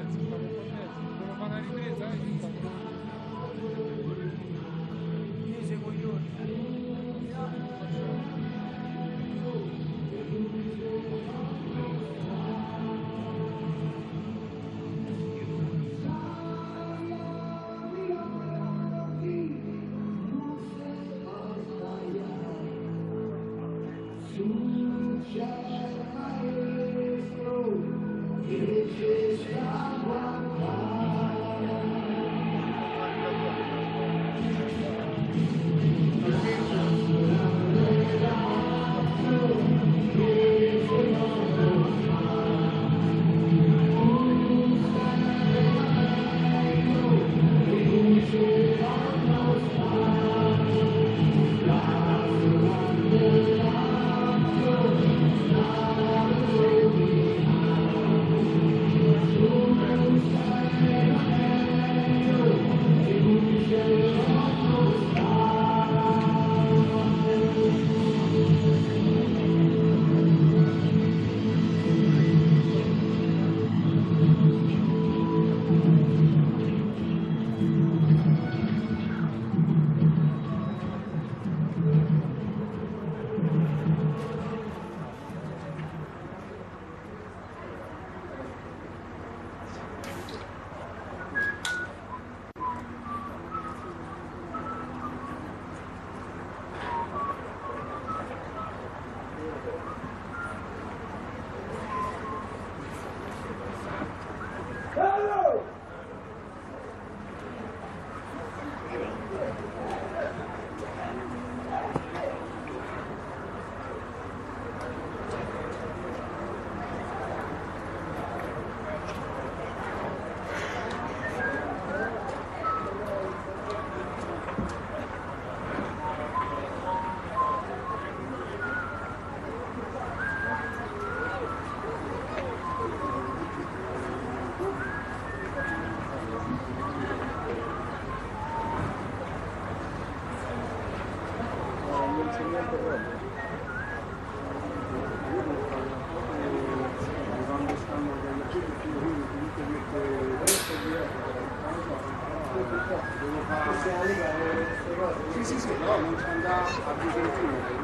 ragazzi, stiamo connessi, devo fare una ripresa, io seguo gli Sì, però non ci andrà a Vicentino.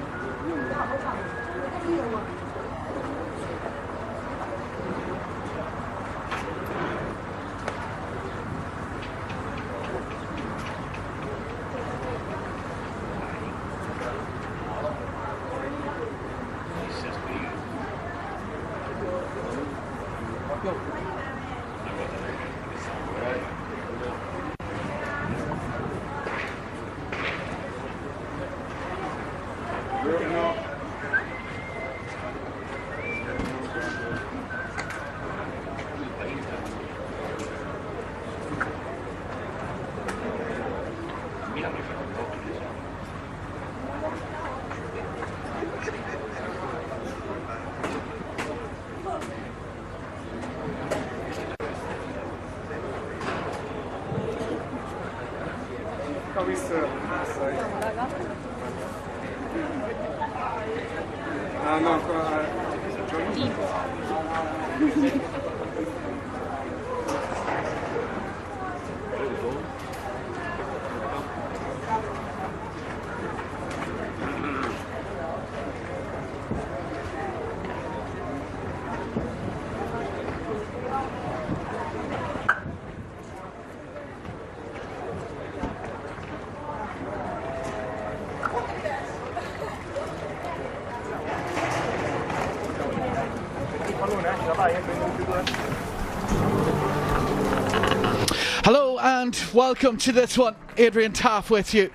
Ho visto no, ancora Hello and welcome to this one. Adrian Taff with you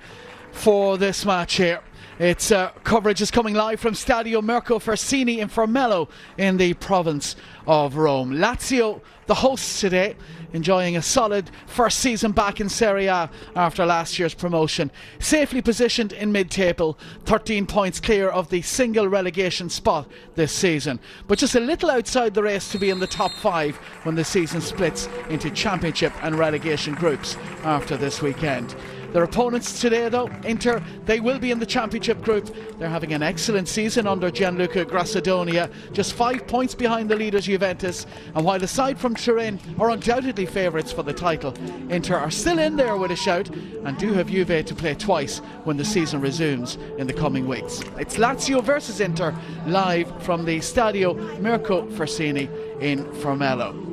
for this match here. Its coverage is coming live from Stadio Mirko Fersini in Formello in the province of Rome. Lazio, the hosts today, enjoying a solid first season back in Serie A after last year's promotion. Safely positioned in mid-table, 13 points clear of the single relegation spot this season. But just a little outside the race to be in the top 5 when the season splits into championship and relegation groups after this weekend. Their opponents today, though, Inter, they will be in the Championship group. They're having an excellent season under Gianluca Grassadonia, just 5 points behind the leaders Juventus. And while aside from Turin are undoubtedly favourites for the title, Inter are still in there with a shout and do have Juve to play twice when the season resumes in the coming weeks. It's Lazio versus Inter, live from the Stadio Mirko Fersini in Formello.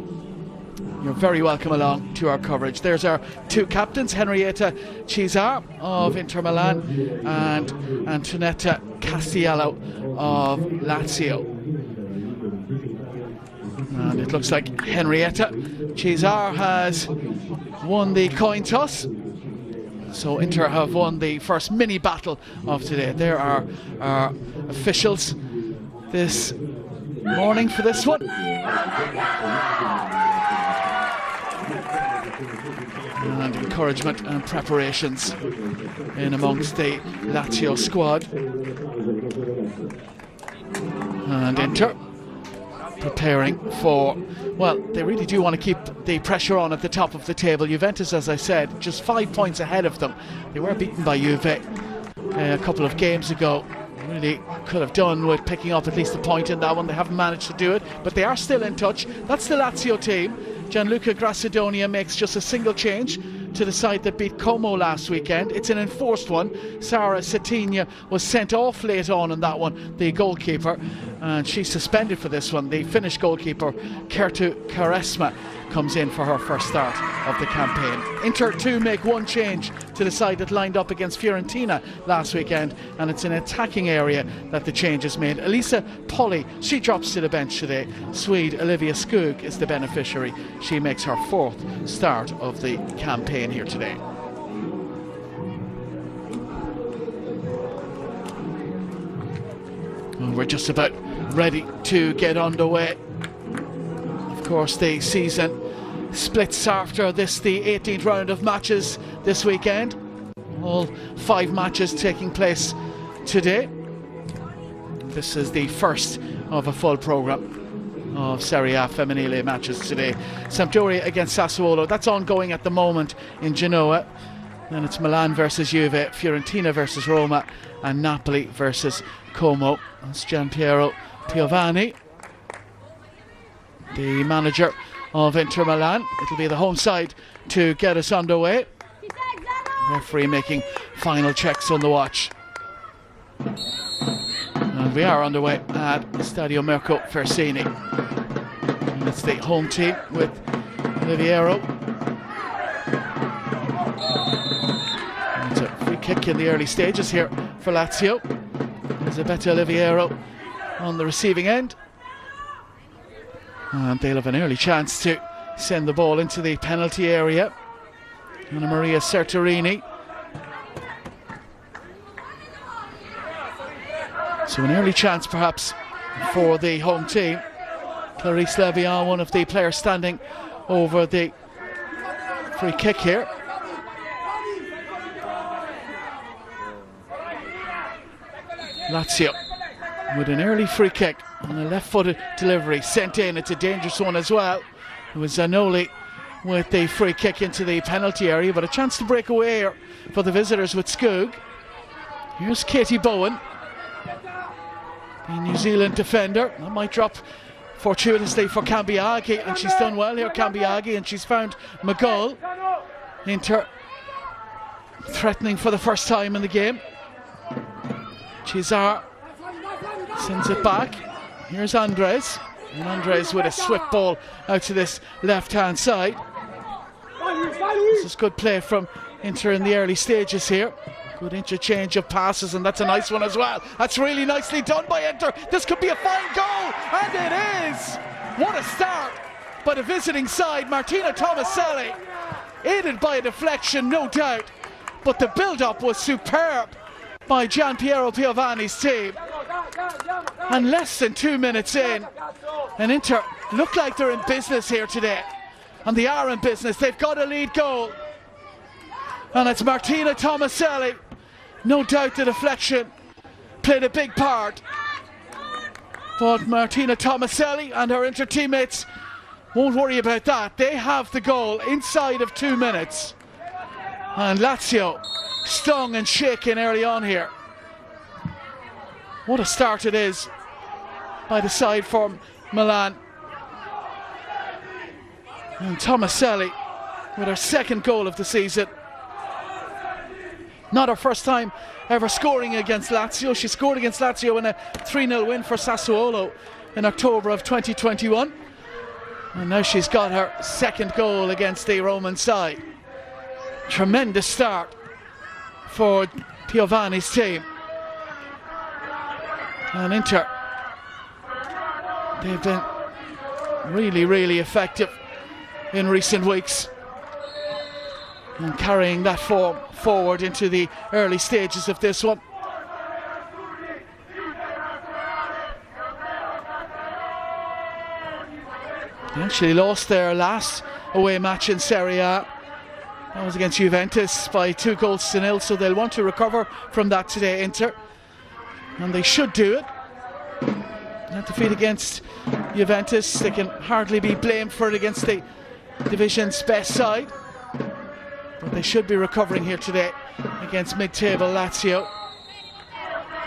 You're very welcome along to our coverage. There's our two captains, Henrietta Cesar of Inter Milan and Antonetta Castiello of Lazio. And it looks like Henrietta Cesar has won the coin toss. So Inter have won the first mini battle of today. There are our officials this morning for this one. And encouragement and preparations in amongst the Lazio squad. And Inter preparing for, well, they really do want to keep the pressure on at the top of the table. Juventus, as I said, just 5 points ahead of them. They were beaten by Juve a couple of games ago. Really could have done with picking up at least a point in that one. They haven't managed to do it, but they are still in touch. That's the Lazio team. Gianluca Grassadonia makes just a single change to the side that beat Como last weekend. It's an enforced one. Sara Settigna was sent off late on in that one, the goalkeeper, and she's suspended for this one. The Finnish goalkeeper, Kerttu Karesma, comes in for her first start of the campaign. Inter too make one change to the side that lined up against Fiorentina last weekend, and it's an attacking area that the change is made. Elisa Polly, she drops to the bench today. Swede Olivia Skog is the beneficiary. She makes her fourth start of the campaign here today. And we're just about ready to get underway. Of course, the season splits after this, the 18th round of matches this weekend. All 5 matches taking place today. This is the first of a full programme of Serie A femminile matches today. Sampdoria against Sassuolo, that's ongoing at the moment in Genoa. Then it's Milan versus Juve, Fiorentina versus Roma, and Napoli versus Como. That's Gianpiero Piovani, the manager of Inter Milan. It'll be the home side to get us underway. Referee making final checks on the watch. And we are underway at Stadio Mirko Fersini. And it's the home team with Oliviero. And it's a free kick in the early stages here for Lazio. Elisabetta Oliviero on the receiving end. And they'll have an early chance to send the ball into the penalty area. Anna Maria Sertorini. So an early chance perhaps for the home team. Clarice Levian, one of the players standing over the free kick here. Lazio with an early free kick and a left-footed delivery sent in. It's a dangerous one as well. It was Zanoli with the free kick into the penalty area, but a chance to break away here for the visitors with Skog. Here's Katie Bowen, the New Zealand defender. That might drop fortuitously for Cambiaghi, and she's done well here, Cambiaghi, and she's found McGull. Inter threatening for the first time in the game. Cesar sends it back. Here's Andres, and Andres with a swift ball out to this left-hand side. This is good play from Inter in the early stages here. Good interchange of passes, and that's a nice one as well. That's really nicely done by Inter. This could be a fine goal, and it is! What a start by the visiting side, Martina Tomaselli. Aided by a deflection, no doubt, but the build-up was superb by Gianpiero Piovani's team. And less than 2 minutes in, and Inter look like they're in business here today. And they are in business. They've got a lead goal. And it's Martina Tomaselli. No doubt the deflection played a big part. But Martina Tomaselli and her Inter teammates won't worry about that. They have the goal inside of 2 minutes. And Lazio stung and shaken early on here. What a start it is by the side from Milan. And Tomaselli with her second goal of the season. Not her first time ever scoring against Lazio. She scored against Lazio in a 3-0 win for Sassuolo in October of 2021. And now she's got her second goal against the Roman side. Tremendous start for Piovani's team. And Inter, they've been really, really effective in recent weeks and carrying that form forward into the early stages of this one. They actually lost their last away match in Serie A. That was against Juventus by 2-0, so they'll want to recover from that today, Inter. And they should do it. That defeat against Juventus, they can hardly be blamed for it against the division's best side. But they should be recovering here today against mid-table Lazio.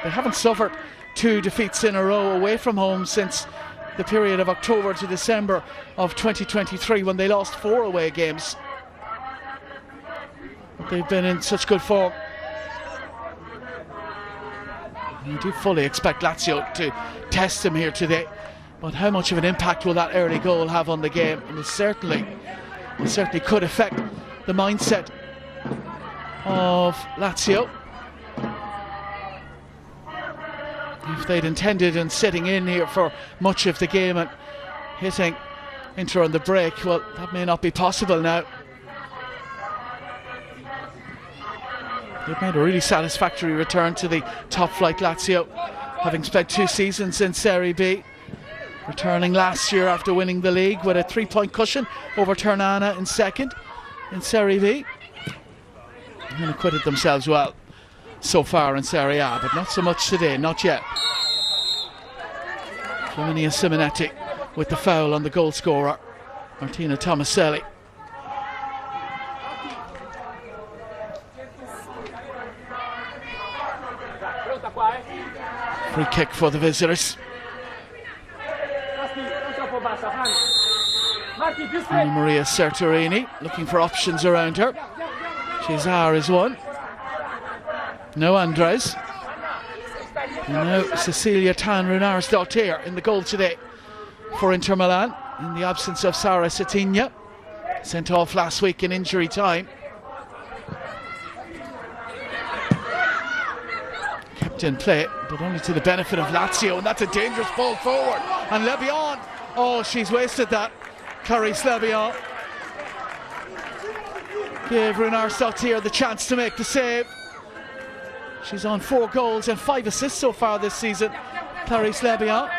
They haven't suffered 2 defeats in a row away from home since the period of October to December of 2023, when they lost 4 away games. They've been in such good form. I do fully expect Lazio to test them here today, but how much of an impact will that early goal have on the game? And it certainly could affect the mindset of Lazio. If they'd intended on sitting in here for much of the game and hitting Inter on the break, well, that may not be possible now. They've made a really satisfactory return to the top flight, Lazio, having spent 2 seasons in Serie B, returning last year after winning the league with a 3-point cushion over Ternana in second in Serie B, and acquitted themselves well so far in Serie A, but not so much today, not yet. Flaminia Simonetti with the foul on the goal scorer, Martina Tomaselli. Free kick for the visitors. Anna Maria Sertorini looking for options around her. Cesar is one. No Andres. And now Cecilia Tan Runarsdottir in the goal today for Inter Milan, in the absence of Sara Cetinha, sent off last week in injury time. Kept in play, but only to the benefit of Lazio, and that's a dangerous ball forward. And Lebion, oh, she's wasted that. Clarice Lebion gave Runarsdottir the chance to make the save. She's on 4 goals and 5 assists so far this season, Clarice Lebion.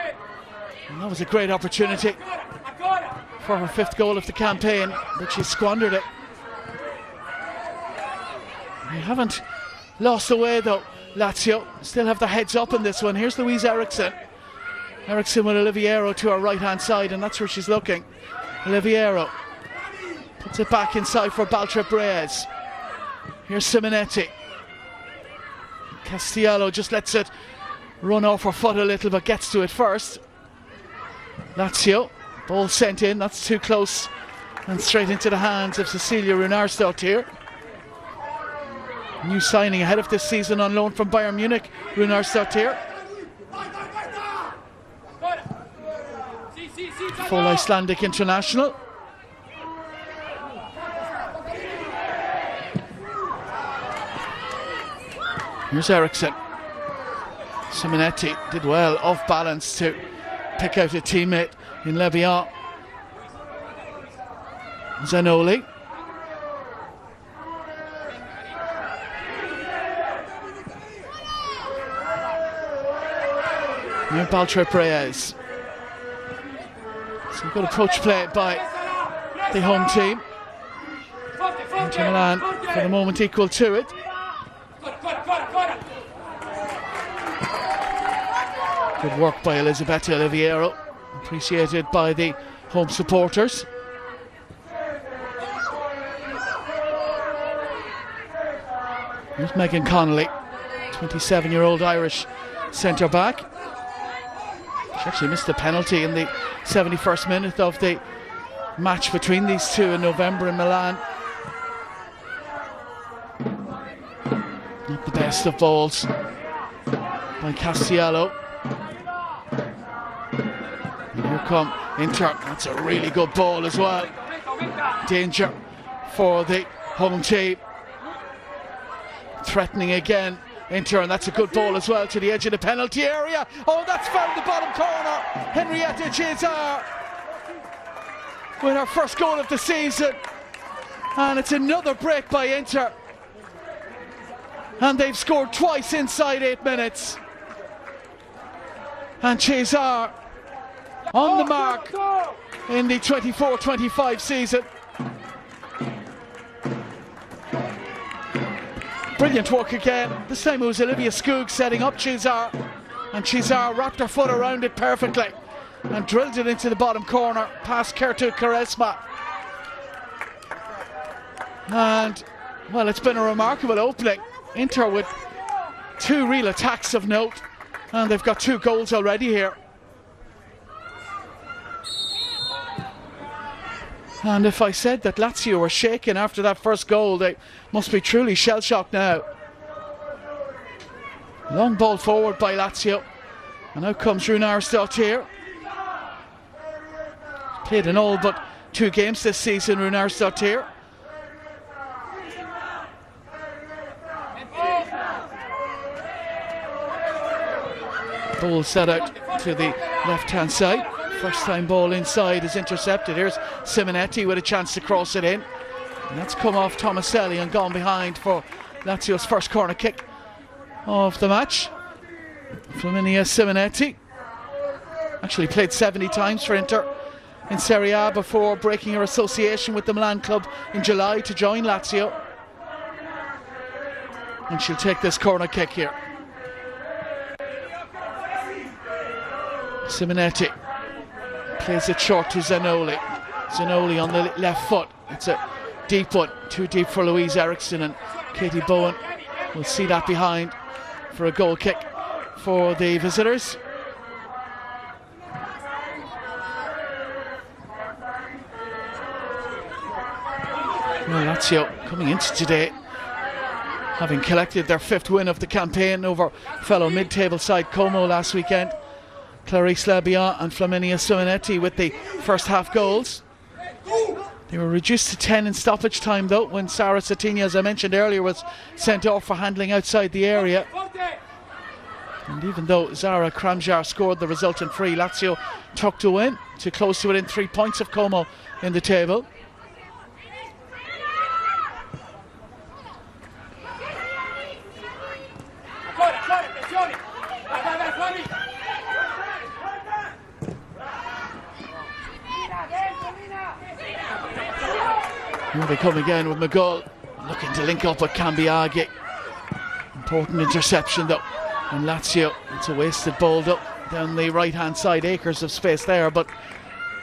And that was a great opportunity for her 5th goal of the campaign, but she squandered it. They haven't lost away though, Lazio. Still have their heads up in this one. Here's Louise Eriksson. Eriksson with Oliviero to her right hand side, and that's where she's looking. Oliviero puts it back inside for Baltrep Reyes. Here's Simonetti. Castiello just lets it run off her foot a little, but gets to it first. Lazio, ball sent in, that's too close, and straight into the hands of Cecilia Runarsdottir. New signing ahead of this season on loan from Bayern Munich, Runarsdottir. Full Icelandic international. Here's Eriksson. Simonetti did well off balance to pick out a teammate in Lebion. Zanoli. Now Baltrep Reyes. So good approach play by the home team. Inter Milan for the moment equal to it. Good work by Elisabetta Oliviero, appreciated by the home supporters. Here's Megan Connolly, 27-year-old Irish centre back. She actually missed the penalty in the 71st minute of the match between these two in November in Milan. Not the best of balls by Castiello. And here come Inter. That's a really good ball as well. Danger for the home team. Threatening again, Inter, and that's a good ball as well to the edge of the penalty area. Oh, that's found the bottom corner. Henrietta Cesar with her first goal of the season. And it's another break by Inter. And they've scored twice inside 8 minutes. And Cesar on the mark in the 24-25 season. Brilliant work again. This time it was Olivia Skoog setting up Cesar, and Cesar wrapped her foot around it perfectly and drilled it into the bottom corner past Kertu Karesma. And well, it's been a remarkable opening. Inter with 2 real attacks of note, and they've got 2 goals already here. And if I said that Lazio were shaken after that first goal, they must be truly shell-shocked now. Long ball forward by Lazio. And out comes Runarsdottir. Played in all but 2 games this season, Runarsdottir. Ball set out to the left-hand side. First time ball inside is intercepted. Here's Simonetti with a chance to cross it in. And that's come off Tomaselli and gone behind for Lazio's first corner kick of the match. Flaminia Simonetti actually played 70 times for Inter in Serie A before breaking her association with the Milan club in July to join Lazio. And she'll take this corner kick here. Simonetti plays it short to Zanoli. Zanoli on the left foot. It's a deep one, too deep for Louise Eriksson, and Katie Bowen will see that behind for a goal kick for the visitors. Well, Lazio coming into today having collected their 5th win of the campaign over fellow mid-table side Como last weekend. Clarice Labian and Flaminia Simonetti with the first half goals. They were reduced to 10 in stoppage time though, when Sara Satinha, as I mentioned earlier, was sent off for handling outside the area. And even though Zara Kramjar scored the resultant free, Lazio tucked a win to close to within 3 points of Como in the table. Here they come again with McGull, looking to link up with Cambiaghi. Important interception though, and Lazio, it's a wasted ball down the right hand side, acres of space there, but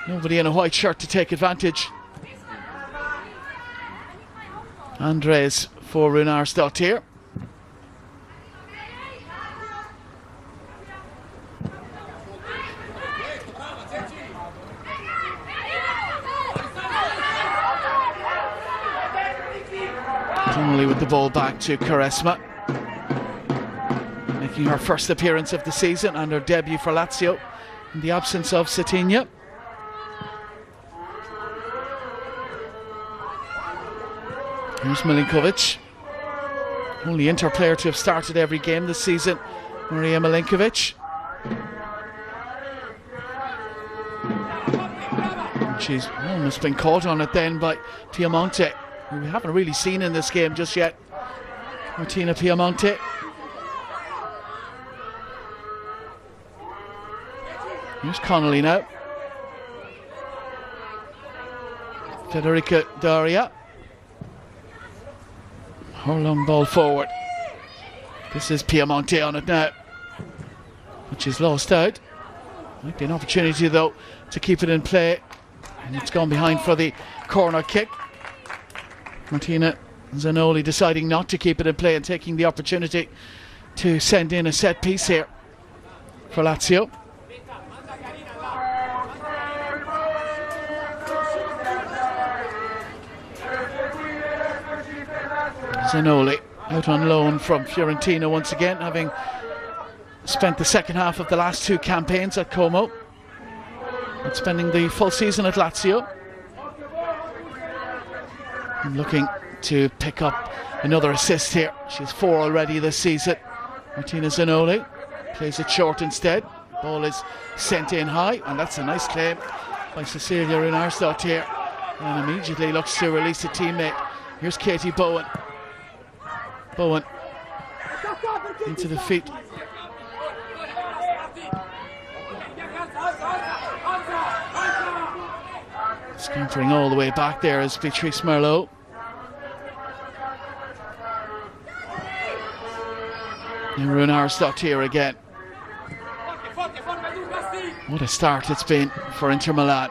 nobody in a white shirt to take advantage. Andres for Runarsdottir. Connolly with the ball back to Karesma, making her first appearance of the season and her debut for Lazio in the absence of Satinha. Here's Milinkovic, only Inter player to have started every game this season, Maria Milinkovic. She's almost been caught on it then by Piemonte, who we haven't really seen in this game just yet. Martina Piemonte. Here's Connolly now. Federica Daria. Her long ball forward. This is Piemonte on it now, but she's lost out. Might be an opportunity though to keep it in play, and it's gone behind for the corner kick. Martina Zanoli deciding not to keep it in play and taking the opportunity to send in a set piece here for Lazio. Zanoli out on loan from Fiorentina once again, having spent the second half of the last two campaigns at Como and spending the full season at Lazio. And looking to pick up another assist here. She's 4 already this season. Martina Zanoli plays it short instead. Ball is sent in high, and that's a nice claim by Cecilia Runarsdottir, and immediately looks to release a teammate. Here's Katie Bowen. Bowen into the feet. Scampering all the way back there is Beatrice Merlot. And Runarsdottir again. What a start it's been for Inter Milan.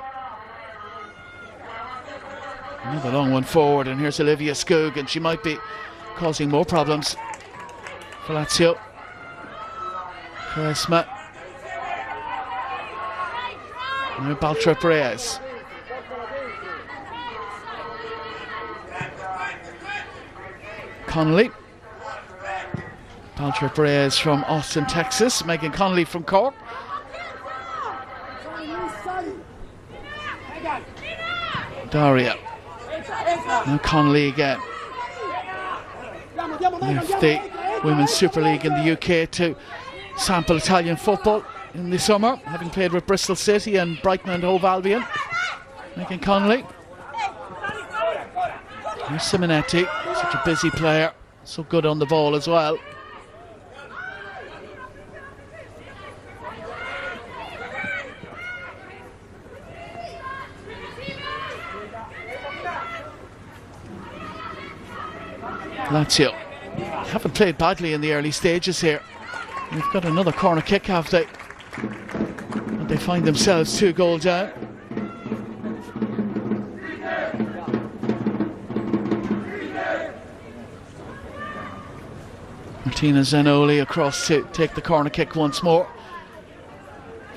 Another long one forward, and here's Olivia Skoog, and she might be causing more problems for Lazio. Charisma. Now Baltrop Reyes. Connolly. Baltrop Reyes from Austin, Texas. Megan Connolly from Cork. Daria. Now Connolly again. Left the Women's Super League in the UK to sample Italian football in the summer, having played with Bristol City and Brighton and Hove Albion. Megan Connolly. Here's Simonetti, such a busy player, so good on the ball as well. Lazio haven't played badly in the early stages here. They've got another corner kick, have they? And they find themselves 2 goals down. Martina Zanoli across to take the corner kick once more.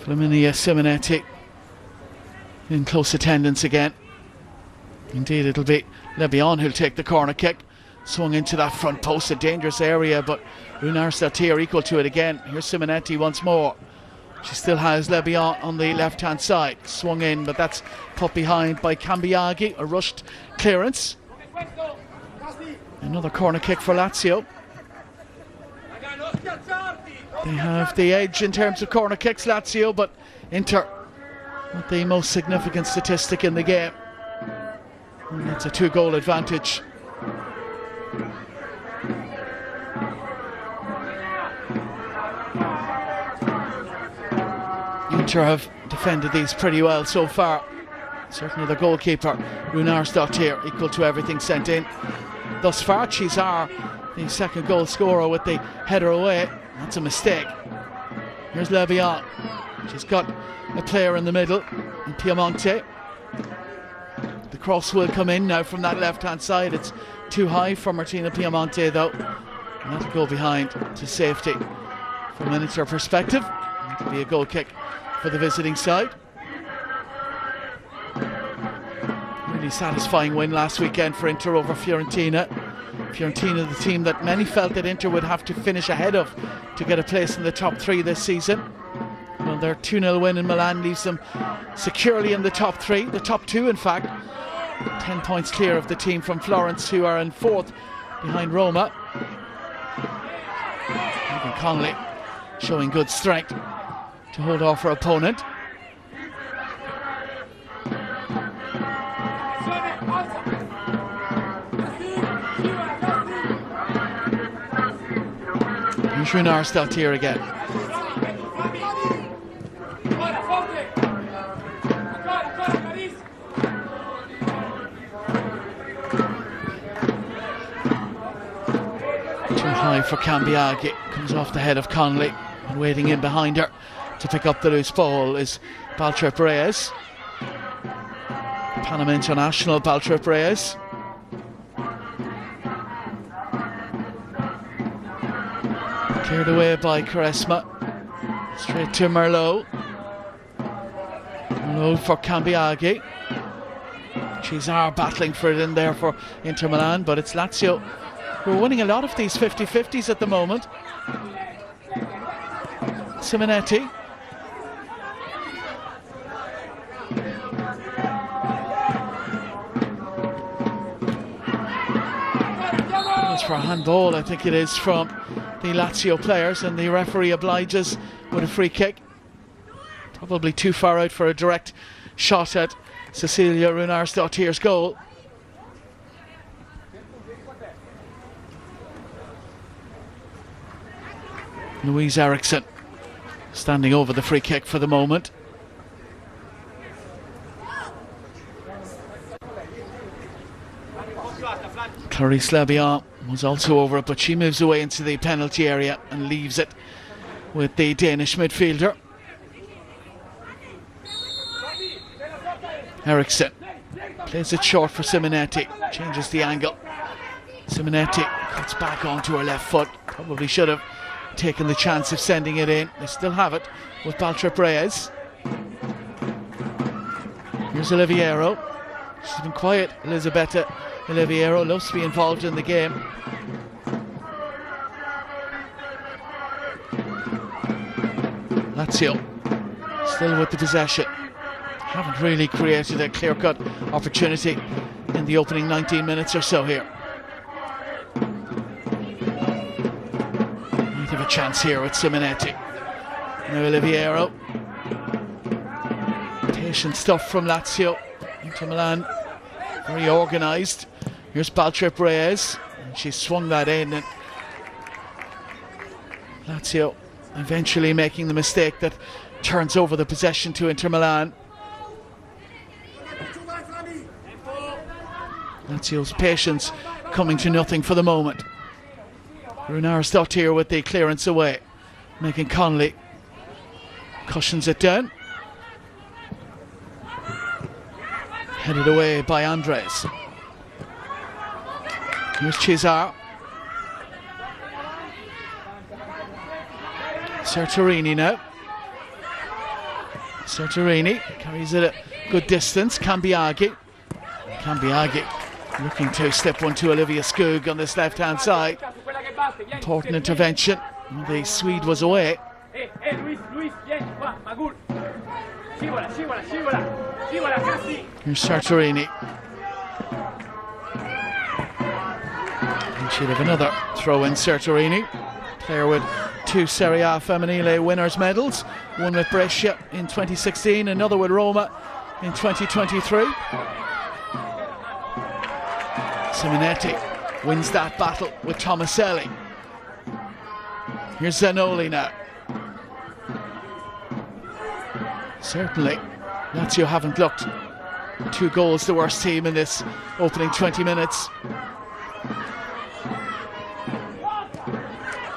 Flaminia Simonetti in close attendance again. Indeed, it'll be Lebion who'll take the corner kick. Swung into that front post, a dangerous area, but Runarsdottir equal to it again. Here's Simonetti once more. She still has Lebion on the left-hand side. Swung in, but that's put behind by Cambiaghi. A rushed clearance. Another corner kick for Lazio. They have the edge in terms of corner kicks, Lazio, but Inter with the most significant statistic in the game. And that's a 2-goal advantage. Inter have defended these pretty well so far. Certainly the goalkeeper, Runarsdottir, equal to everything sent in thus far. Cesar, the second goal scorer, with the header away. That's a mistake. Here's Lebion. She's got a player in the middle in Piemonte. The cross will come in now from that left-hand side. It's too high for Martina Piemonte though, and that'll go behind to safety. From an Inter perspective, it'll be a goal kick for the visiting side. Really satisfying win last weekend for Inter over Fiorentina. Fiorentina, the team that many felt that Inter would have to finish ahead of to get a place in the top 3 this season. Well, their 2-0 win in Milan leaves them securely in the top 3, the top 2 in fact. 10 points clear of the team from Florence, who are in 4th behind Roma. Megan Connolly showing good strength to hold off her opponent. Here's Runarsdottir again. Too high for Cambiaghi. Comes off the head of Connolly. And waiting in behind her to pick up the loose ball is Baltrop Reyes. Panama international Baltrop Reyes. Cleared away by Quaresma. Straight to Merlot. Merlot for Cambiaghi. Cesar battling for it in there for Inter Milan, but it's Lazio who are winning a lot of these 50-50s at the moment. Simonetti. It's for a handball, I think it is, from the Lazio players, and the referee obliges with a free kick. Probably too far out for a direct shot at Cecilia Runarsdottir's goal. Louise Eriksson standing over the free kick for the moment. Clarice Labian was also over it, but she moves away into the penalty area and leaves it with the Danish midfielder. Eriksson plays it short for Simonetti, changes the angle. Simonetti cuts back onto her left foot, probably should have taken the chance of sending it in. They still have it with Baltrip Reyes. Here's Oliviero. She's been quiet. Elisabetta Oliviero loves to be involved in the game. Lazio still with the possession. Haven't really created a clear-cut opportunity in the opening 19 minutes or so here. Might have a chance here with Simonetti. Now Oliviero. Patient stuff from Lazio. Inter Milan very organised. Here's Baltrip Reyes, and she swung that in, and Lazio eventually making the mistake that turns over the possession to Inter Milan. Lazio's patience coming to nothing for the moment. Runarsdottir with the clearance away. Megan Connolly cushions it down. Headed away by Andres. Here's Cesar. Sertorini now. Sertorini carries it a good distance. Cambiaghi looking to slip one to Olivia Skog on this left hand side. Important intervention. The Swede was away. Here's Sertorini. He should have another throw in. Sertorini, player with 2 Serie A Femminile winners medals, one with Brescia in 2016, another with Roma in 2023. Simonetti wins that battle with Tomaselli. Here's Zanoli now. Certainly Lazio haven't looked 2 goals the worst team in this opening 20 minutes.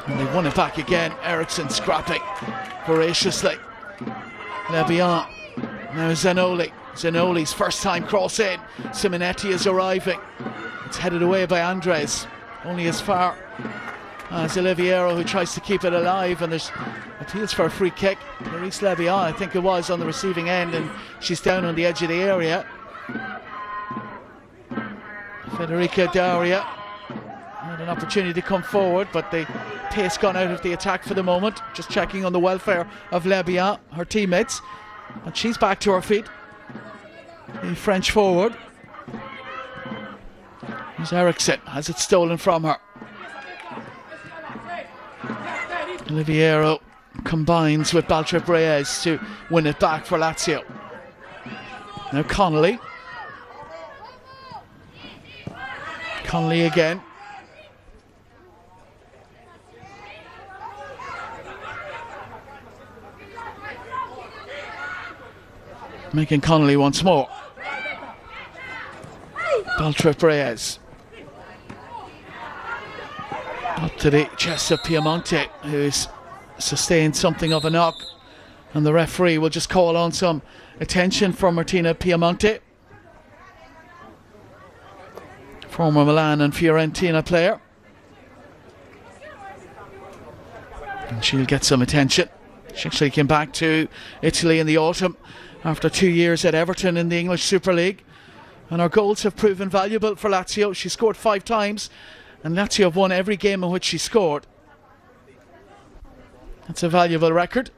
And they won it back again. Eriksson scrapping voraciously. Labian. Now Zanoli. Zanoli's first time cross in. Simonetti is arriving. It's headed away by Andres. Only as far as Oliviero, who tries to keep it alive, and there's appeals for a free kick. Clarice Labian, I think it was, on the receiving end, and she's down on the edge of the area. Federica Daria had an opportunity to come forward, but the pace gone out of the attack for the moment. Just checking on the welfare of Labian, her teammates, and she's back to her feet. The French forward. Here's Eriksson, has it stolen from her. Oliviero combines with Baltrip Reyes to win it back for Lazio. Now Connolly. Connolly again. Megan Connolly once more. Baltrip Reyes. Up to the chest of Piemonte, who's sustained something of a knock, and the referee will just call on some attention for Martina Piemonte, former Milan and Fiorentina player. And she'll get some attention. She actually came back to Italy in the autumn after 2 years at Everton in the English Super League. And her goals have proven valuable for Lazio. She scored 5 times, and Lazio have won every game in which she scored. That's a valuable record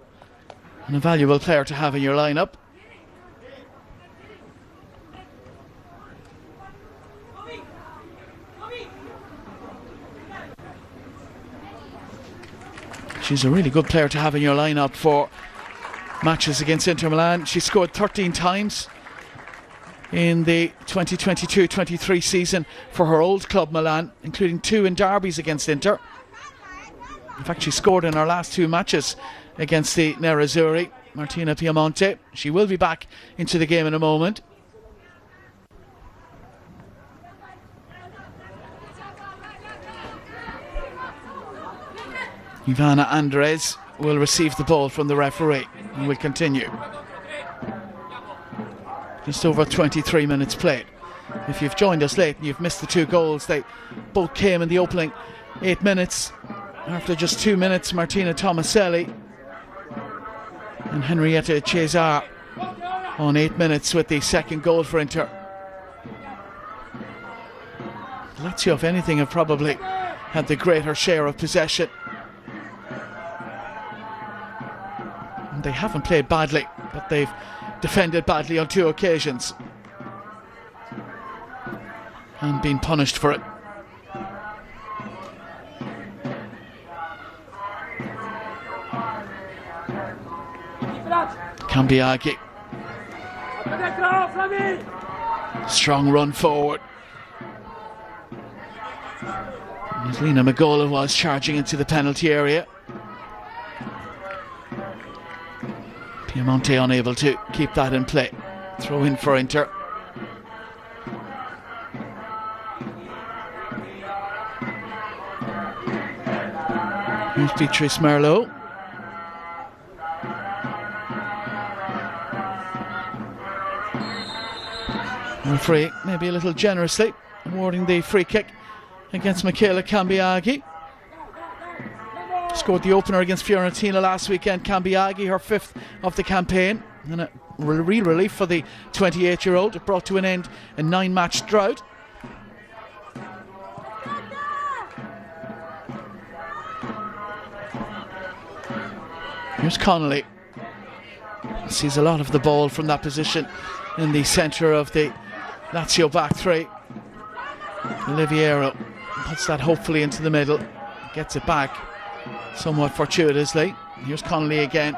and a valuable player to have in your lineup. She's a really good player to have in your lineup for matches against Inter Milan. She scored 13 times in the 2022-23 season for her old club Milan, including 2 in derbies against Inter. In fact, she scored in her last 2 matches against the Nerazzurri. Martina Piemonte, she will be back into the game in a moment. Ivana Andres will receive the ball from the referee and will continue. Just over 23 minutes played. If you've joined us late and you've missed the 2 goals, they both came in the opening 8 minutes. After just 2 minutes, Martina Tomaselli and Henrietta Cesar on 8 minutes with the second goal for Inter. Lazio, if anything, have probably had the greater share of possession. And they haven't played badly, but they've defended badly on 2 occasions and been punished for it. Cambiaghi. Strong run forward. As Lena Magola was charging into the penalty area. Piemonte unable to keep that in play. Throw in for Inter. Here's Beatrice Merlot. Referee maybe a little generously awarding the free kick against Michaela Cambiaghi. Scored the opener against Fiorentina last weekend. Cambiaghi, her 5th of the campaign, and a real relief for the 28-year-old. It brought to an end a 9-match drought. Here's Connolly. Sees a lot of the ball from that position in the centre of the Lazio back 3. Oliviero puts that hopefully into the middle, gets it back somewhat fortuitously. Here's Connolly again.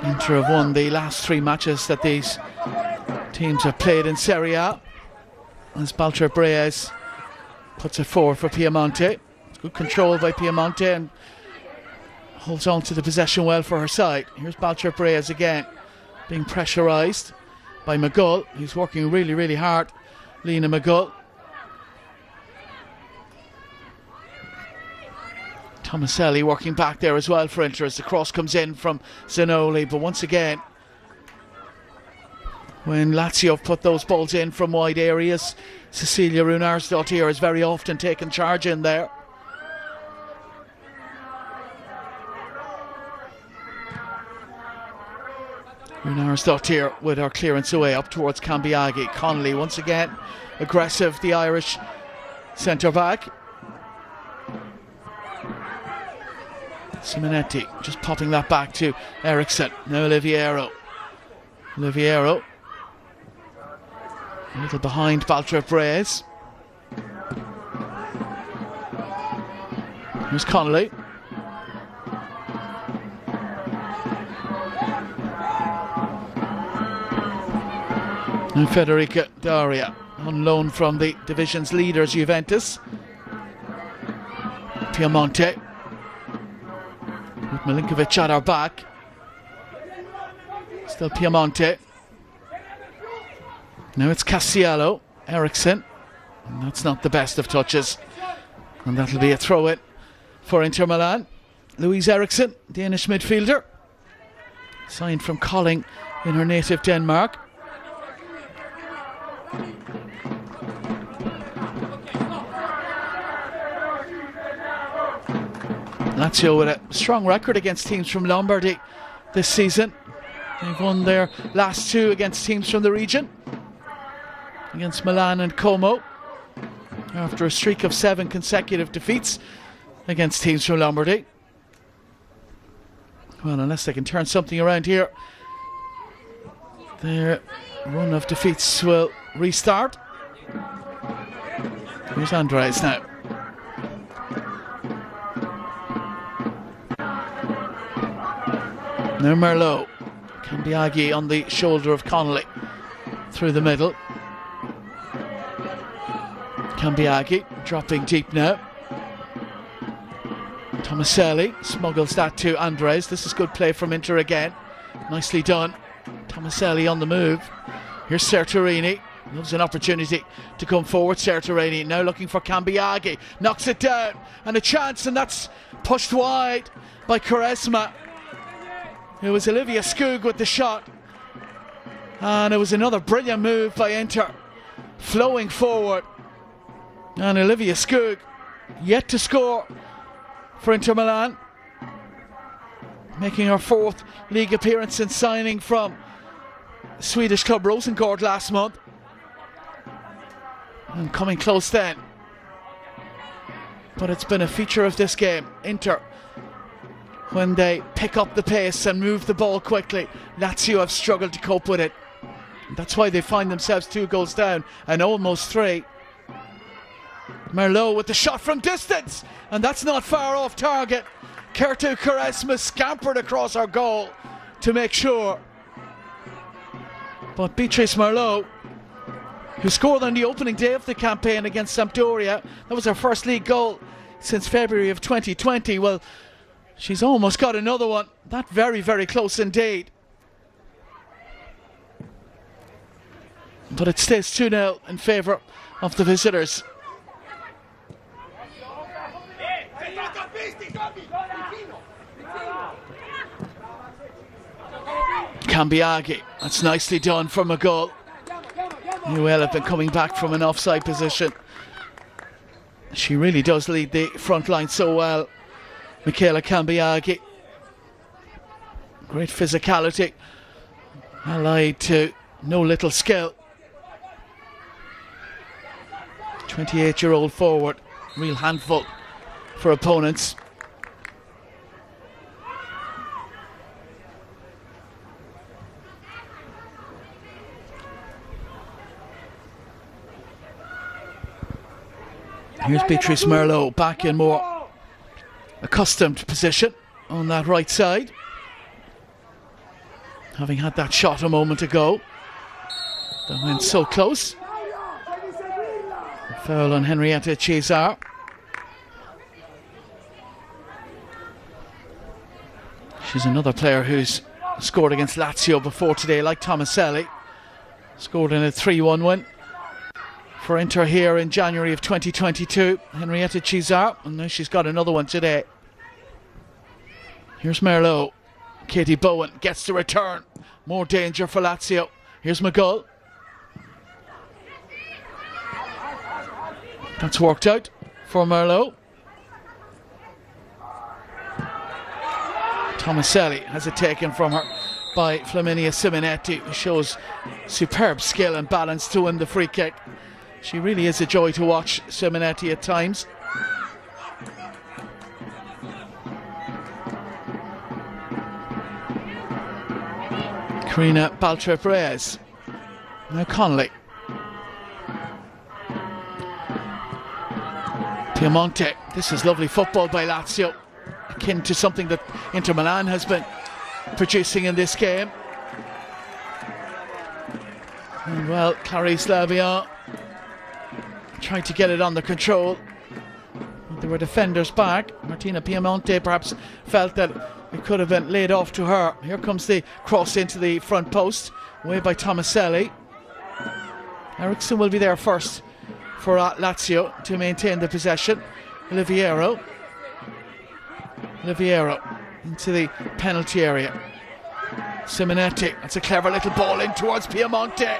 Inter have won the last 3 matches that these teams have played in Serie A, as Baltra Breas puts it forward for Piemonte. It's good control by Piemonte and holds on to the possession well for her side. Here's Baltra Breas again, being pressurised by McGull, who's working really hard. Lena McGull. Tomaselli working back there as well for Inter as the cross comes in from Zanoli. But once again, when Lazio have put those balls in from wide areas, Cecilia Runarsdottir has very often taken charge in there. Runarsdottir with her clearance away up towards Cambiaghi. Connolly once again aggressive, the Irish centre back. Simonetti just popping that back to Eriksson. Now Oliviero. Oliviero a little behind Baltra Breas. Here's Connolly. And Federica Daria on loan from the division's leaders Juventus. Piemonte with Milinkovic at our back. Still Piemonte. Now it's Cassiello. Eriksson. And that's not the best of touches. And that'll be a throw-in for Inter Milan. Louise Eriksson, Danish midfielder. Signed from Kolding in her native Denmark. Lazio with a strong record against teams from Lombardy this season. They've won their last two against teams from the region, against Milan and Como, after a streak of 7 consecutive defeats against teams from Lombardy. Well, unless they can turn something around here, their run of defeats will restart. Here's Andres now. Now Merlot. Cambiaghi on the shoulder of Connolly. Through the middle. Cambiaghi dropping deep now. Tomaselli smuggles that to Andres. This is good play from Inter again. Nicely done. Tomaselli on the move. Here's Serturini. Loves an opportunity to come forward. Serturini now looking for Cambiaghi. Knocks it down. And a chance, and that's pushed wide by Quaresma. It was Olivia Skoog with the shot. And it was another brilliant move by Inter. Flowing forward. And Olivia Skoog yet to score for Inter Milan, making her 4th league appearance and signing from Swedish club Rosengård last month, and coming close then. But it's been a feature of this game, Inter, when they pick up the pace and move the ball quickly. Lazio have struggled to cope with it. That's why they find themselves 2 goals down and almost 3. Merlot with the shot from distance, and that's not far off target. Kertu Quaresma scampered across our goal to make sure. But Beatrice Merlot, who scored on the opening day of the campaign against Sampdoria, that was her first league goal since February of 2020. Well, she's almost got another one. That very, very close indeed. But it stays 2-0 in favour of the visitors. Cambiaghi, that's nicely done from a goal. Newell have been coming back from an offside position. She really does lead the front line so well, Michaela Cambiaghi. Great physicality, allied to no little skill. 28-year-old forward, real handful for opponents. Here's Beatrice Merlot back in more accustomed position on that right side, having had that shot a moment ago that went so close. Foul on Henrietta Cesar. She's another player who's scored against Lazio before today, like Tomaselli. Scored in a 3-1 win for Inter here in January of 2022. Henrietta Cesar, and now she's got another one today. Here's Merlot. Katie Bowen gets the return. More danger for Lazio. Here's McGull. That's worked out for Merlot. Tomaselli has it taken from her by Flaminia Simonetti, who shows superb skill and balance to win the free kick. She really is a joy to watch, Simonetti, at times. Karina Baltrep-Reyes. Now Connolly. Piemonte. This is lovely football by Lazio, akin to something that Inter Milan has been producing in this game. And well, Clarice Labian tried to get it under control. There were defenders back. Martina Piemonte perhaps felt that it could have been laid off to her. Here comes the cross into the front post, away by Tomaselli. Eriksson will be there first for Lazio to maintain the possession. Oliviero into the penalty area. Simonetti, that's a clever little ball in towards Piemonte,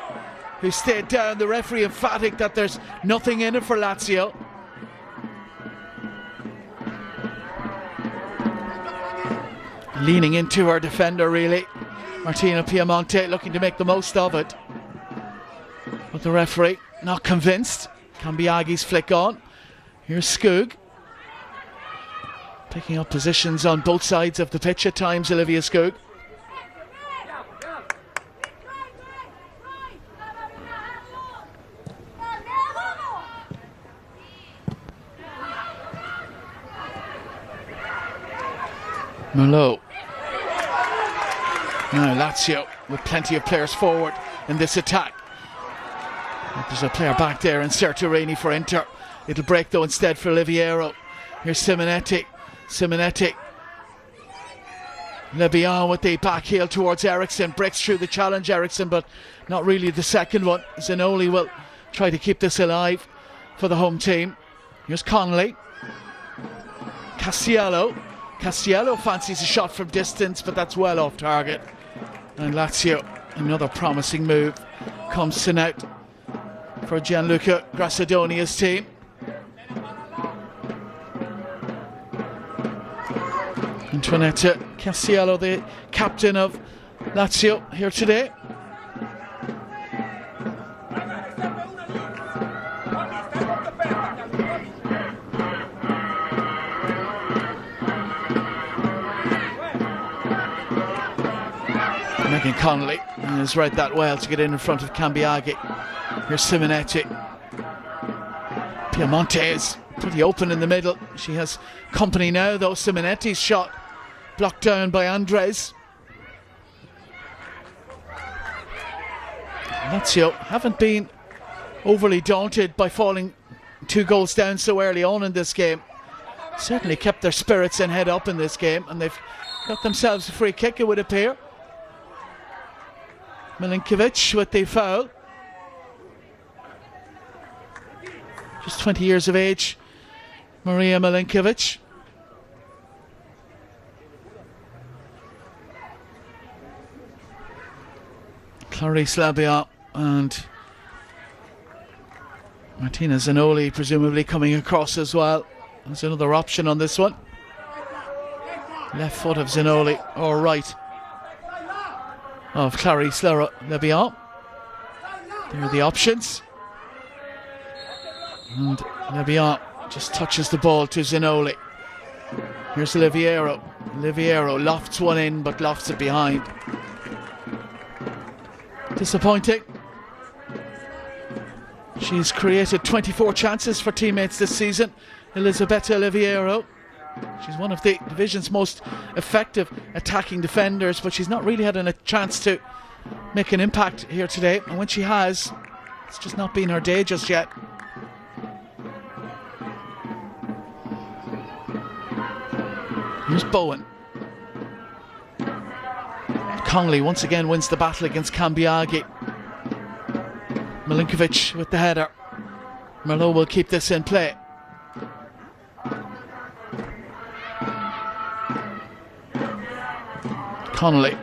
who stayed down. The referee emphatic that there's nothing in it for Lazio. leaning into her defender really. Martina Piemonte looking to make the most of it. But the referee not convinced. Cambiaghi's flick on. Here's Skoog. Picking up positions on both sides of the pitch at times, Olivia Skoog. Merlot. Now Lazio with plenty of players forward in this attack. There's a player back there in Serturini for Inter. It'll break though instead for Oliviero. Here's Simonetti. Simonetti. Lebian with the back heel towards Eriksson. Breaks through the challenge, Eriksson, but not really the second one. Zinoli will try to keep this alive for the home team. Here's Connolly. Castiello. Castiello fancies a shot from distance, but that's well off target. And Lazio, another promising move, comes to naught for Gianluca Grassadonia's team. Antoinetta Castiello, the captain of Lazio, here today. Megan Connolly has read that well to get in front of Cambiaghi. Here's Simonetti. Piemonte is pretty open in the middle. She has company now though. Simonetti's shot blocked down by Andres. Lazio haven't been overly daunted by falling 2 goals down so early on in this game. Certainly kept their spirits and head up in this game, and they've got themselves a free kick, it would appear. Milinkovic with the foul. Just 20 years of age, Maria Milinkovic. Clarice Labia and Martina Zanoli presumably coming across as well. There's another option on this one. Left foot of Zanoli, or right of Clarice Labia. There are the options. And Labia just touches the ball to Zanoli. Here's Oliviero. Oliviero lofts one in, but lofts it behind. Disappointing. She's created 24 chances for teammates this season. Elisabetta Oliviero. She's one of the division's most effective attacking defenders, but she's not really had a chance to make an impact here today. And when she has, it's just not been her day just yet. Here's Bowen. Connolly once again wins the battle against Cambiaghi. Milinkovic with the header. Merlot will keep this in play. Connolly.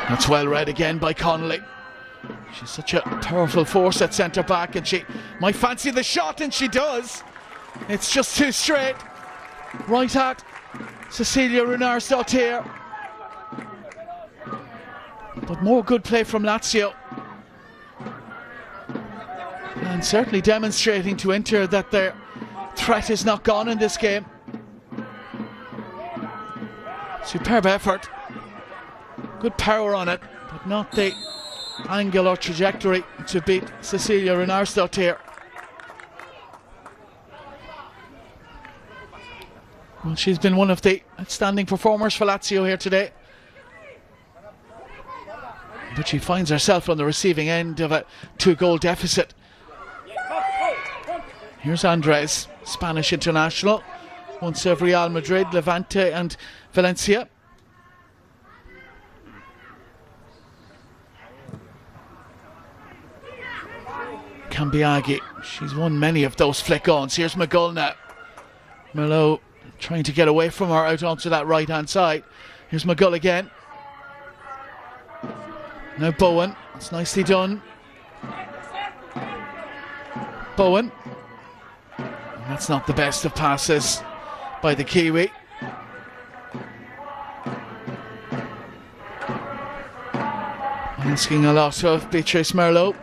That's well read again by Connolly. She's such a powerful force at centre back, and she might fancy the shot, and she does. It's just too straight. Right at Cecilia Runarsdottir. But more good play from Lazio. And certainly demonstrating to Inter that their threat is not gone in this game. Superb effort. Good power on it, but not the angle or trajectory to beat Cecilia Runarsdottir. Well, she's been one of the outstanding performers for Lazio here today. But she finds herself on the receiving end of a 2-goal deficit. Here's Andres, Spanish international, once of Real Madrid, Levante and Valencia. Cambiaghi, she's won many of those flick-ons. Here's McGull now. Merlot trying to get away from her out onto that right-hand side. Here's McGull again. Now Bowen, it's nicely done. Bowen. That's not the best of passes by the Kiwi. Asking a lot of Beatrice Merlot.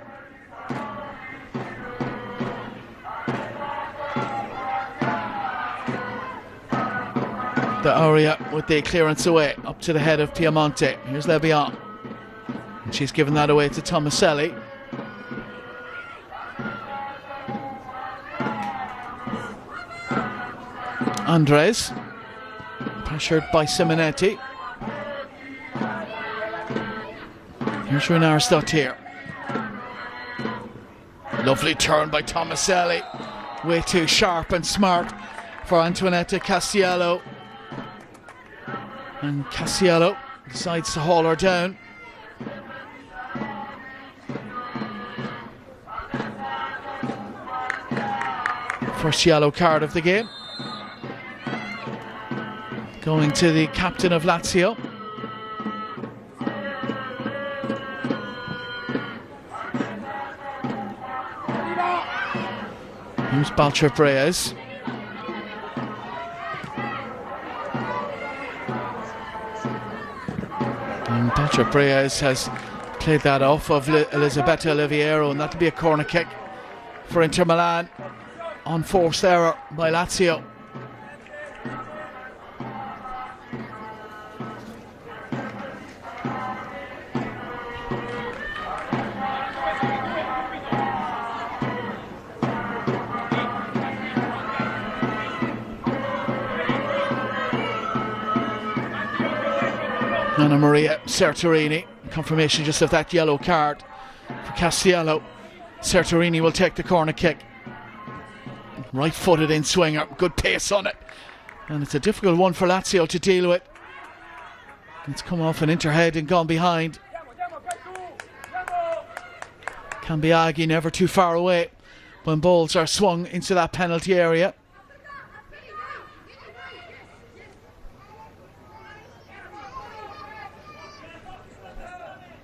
The Aria with the clearance away up to the head of Piemonte. Here's Lebion. And she's given that away to Tomaselli. Andres, pressured by Simonetti. Here's Renard here. Lovely turn by Tomaselli. Way too sharp and smart for Antoinetta Castiello. And Castiello decides to haul her down. First yellow card of the game. Going to the captain of Lazio. Here's Balcher Reyes. And Balcher Reyes has played that off of Elisabetta Oliviero, and that'll be a corner kick for Inter Milan on forced error by Lazio. Anna Maria Sertorini, confirmation just of that yellow card for Castiello. Sertorini will take the corner kick. Right-footed in swinger, good pace on it. And it's a difficult one for Lazio to deal with. It's come off an interhead and gone behind. Cambiaghi never too far away when balls are swung into that penalty area.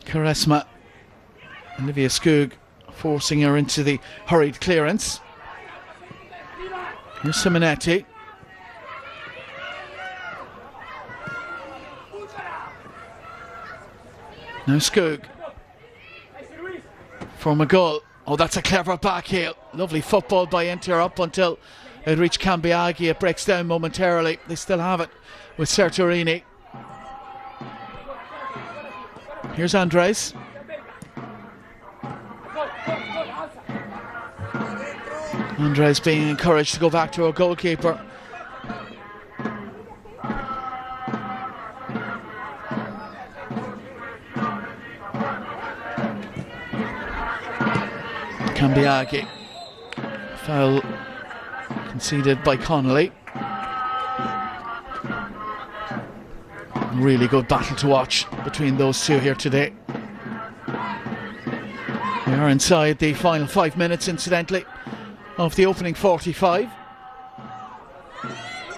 Quaresma, Olivia Skoog forcing her into the hurried clearance. Here's Simonetti. Now Skoog for McGull. Oh, that's a clever back heel. Lovely football by Inter up until it reached Cambiaghi. It breaks down momentarily. They still have it with Sertorini. Here's Andres. Andres being encouraged to go back to her goalkeeper. Cambiaghi. Foul conceded by Connolly. Really good battle to watch between those two here today. We are inside the final 5 minutes, incidentally, of the opening 45.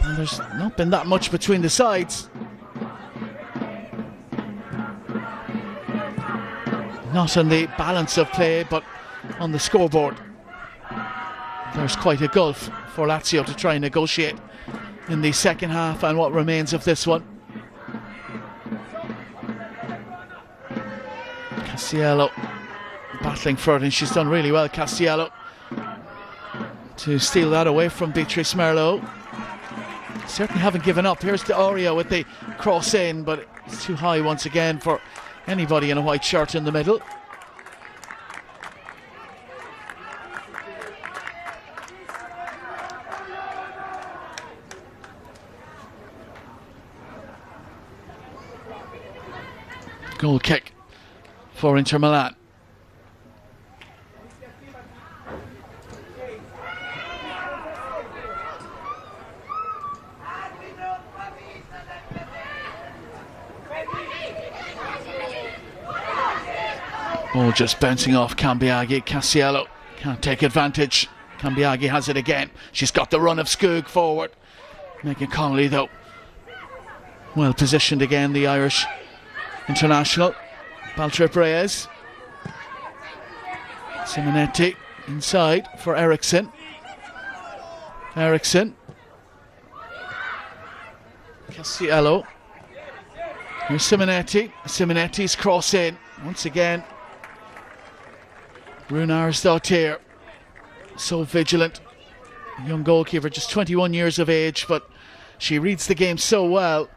And there's not been that much between the sides. Not on the balance of play, but on the scoreboard. There's quite a gulf for Lazio to try and negotiate in the second half and what remains of this one. Castiello battling for it, and she's done really well, Castiello, to steal that away from Beatrice Merlot. Certainly haven't given up. Here's the Aria with the cross in, but it's too high once again for anybody in a white shirt in the middle. Goal kick for Inter Milan. Ball just bouncing off Cambiaghi. Castiello can't take advantage. Cambiaghi has it again. She's got the run of Skoog forward. Megan Connolly, though, well positioned again, the Irish international. Baltrip Reyes. Simonetti inside for Eriksson. Eriksson. Castiello. Here's Simonetti. Simonetti's cross in. Once again, Runarsdottir. So vigilant. Young goalkeeper, just 21 years of age, but she reads the game so well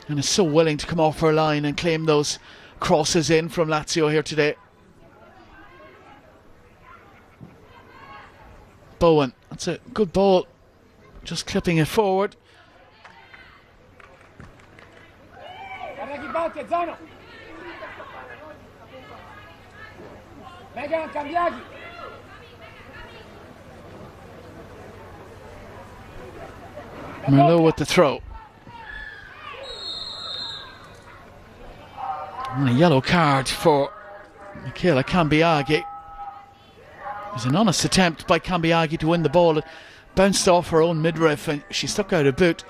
and is so willing to come off her line and claim those crosses in from Lazio here today. Bowen, that's a good ball, just clipping it forward. Merlot with the throw. And a yellow card for Michaela Cambiaghi. It was an honest attempt by Cambiaghi to win the ball. It bounced off her own midriff and she stuck out a boot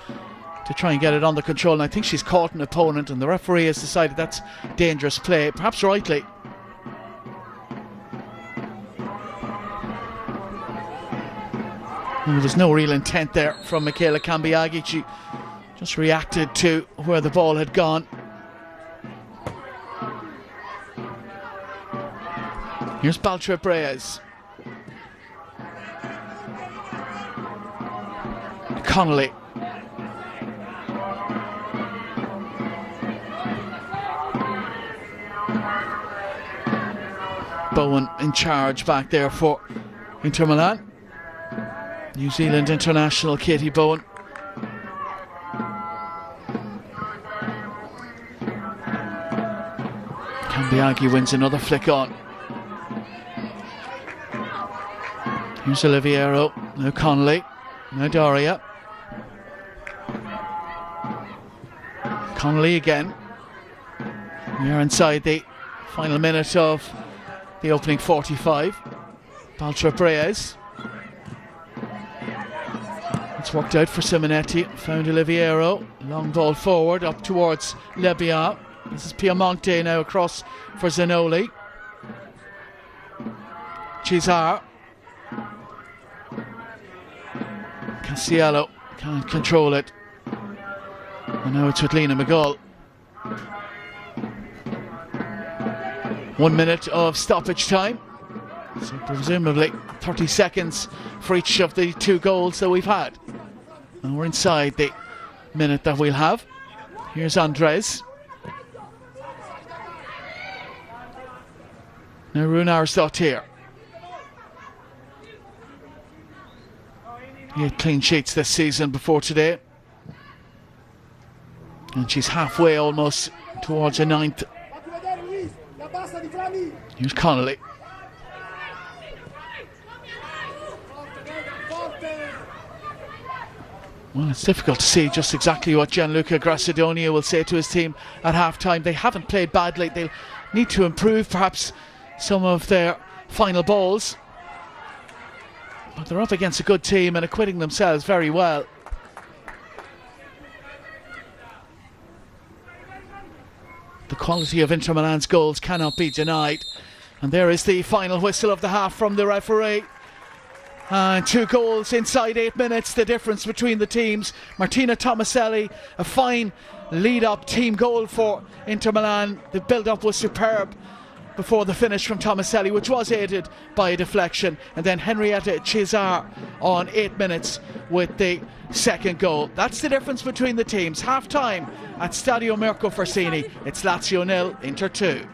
to try and get it under control. And I think she's caught an opponent and the referee has decided that's dangerous play, perhaps rightly. And there was no real intent there from Michaela Cambiaghi. She just reacted to where the ball had gone. Here's Baltrip Reyes. Connolly. Bowen in charge back there for Inter Milan. New Zealand international Katie Bowen. Cambiaghi wins another flick on. Here's Oliviero. Now Connolly. Now Doria. Connolly again. We are inside the final minute of the opening 45. Baltrip Reyes. It's worked out for Simonetti. Found Oliviero. Long ball forward up towards Lebia. This is Piemonte now across for Zanoli. Cesar. Castiello can't control it. And now it's with Lena McGull. 1 minute of stoppage time. So presumably 30 seconds for each of the two goals that we've had. And we're inside the minute that we'll have. Here's Andres. Now Runarsdottir. 8 clean sheets this season before today. And she's halfway almost towards a 9th. Here's Connolly. Well, it's difficult to see just exactly what Gianluca Grassadonia will say to his team at half-time. They haven't played badly. They'll need to improve perhaps some of their final balls. But they're up against a good team and acquitting themselves very well. The quality of Inter Milan's goals cannot be denied. And there is the final whistle of the half from the referee. And 2 goals inside 8 minutes, the difference between the teams. Martina Tomaselli, a fine lead-up team goal for Inter Milan. The build-up was superb before the finish from Tomaselli, which was aided by a deflection. And then Henrietta Cesar on 8 minutes with the second goal. That's the difference between the teams. Half-time at Stadio Mirko Forsini. It's Lazio 0, Inter 2.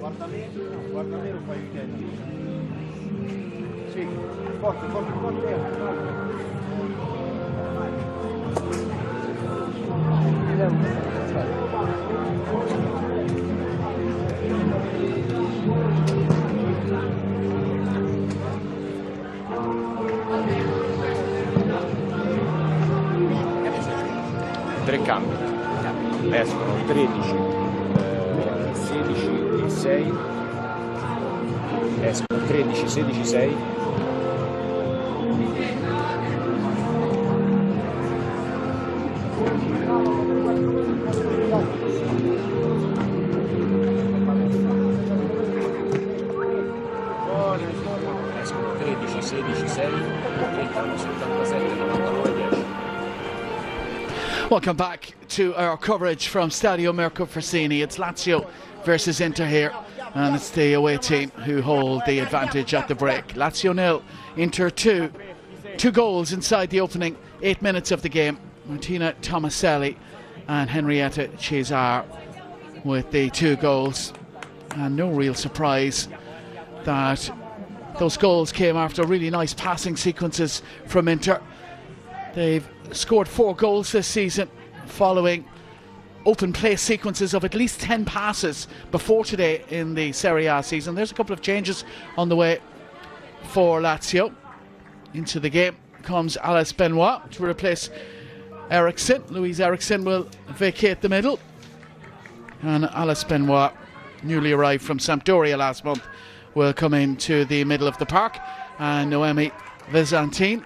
Guarda me, un paio di denti. Sì, forte, forte, forte. Tre cambi. Escono 13, 16 e 6. Escono 13, 16, 6. Escono 13, 16, 6. Entrano 77, 99, 10. Welcome back to our coverage from Stadio Mirko Frassini. It's Lazio versus Inter here, and it's the away team who hold the advantage at the break. Lazio 0, Inter 2. 2 goals inside the opening 8 minutes of the game. Martina Tomaselli and Henrietta Cesar with the 2 goals. And no real surprise that those goals came after really nice passing sequences from Inter. They've scored 4 goals this season following open play sequences of at least 10 passes before today in the Serie A season. There's a couple of changes on the way for Lazio. Into the game comes Alice Benoit to replace Eriksson. Louise Eriksson will vacate the middle, and Alice Benoit, newly arrived from Sampdoria last month, will come into the middle of the park, and Noemi Visantin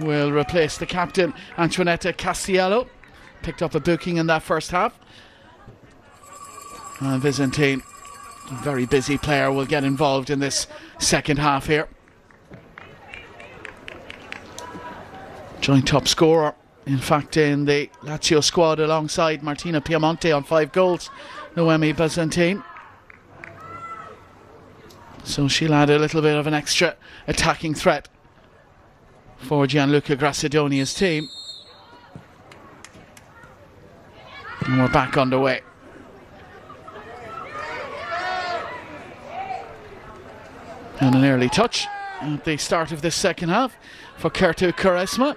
will replace the captain Antoinetta Castiello. Picked up a booking in that first half. And Visantin, a very busy player, will get involved in this second half here. Joint top scorer, in fact, in the Lazio squad alongside Martina Piemonte on 5 goals, Noemi Visantin. So she'll add a little bit of an extra attacking threat for Gianluca Grassidonia's team. And we're back underway. And an early touch at the start of this second half for Kertu Quaresma.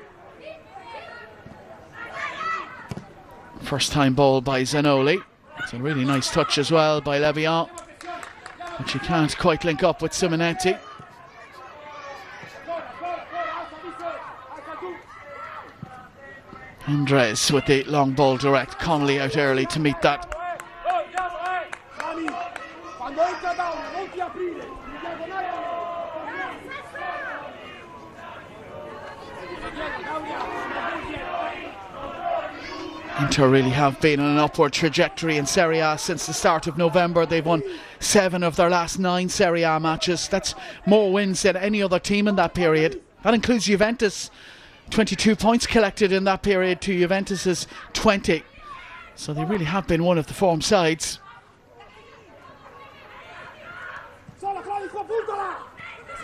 First time ball by Zanoli. It's a really nice touch as well by Levian, but she can't quite link up with Simonetti. Andres with the long ball direct. Connolly out early to meet that. Inter really have been on an upward trajectory in Serie A since the start of November. They've won 7 of their last 9 Serie A matches. That's more wins than any other team in that period. That includes Juventus. 22 points collected in that period to Juventus's 20. So they really have been one of the form sides.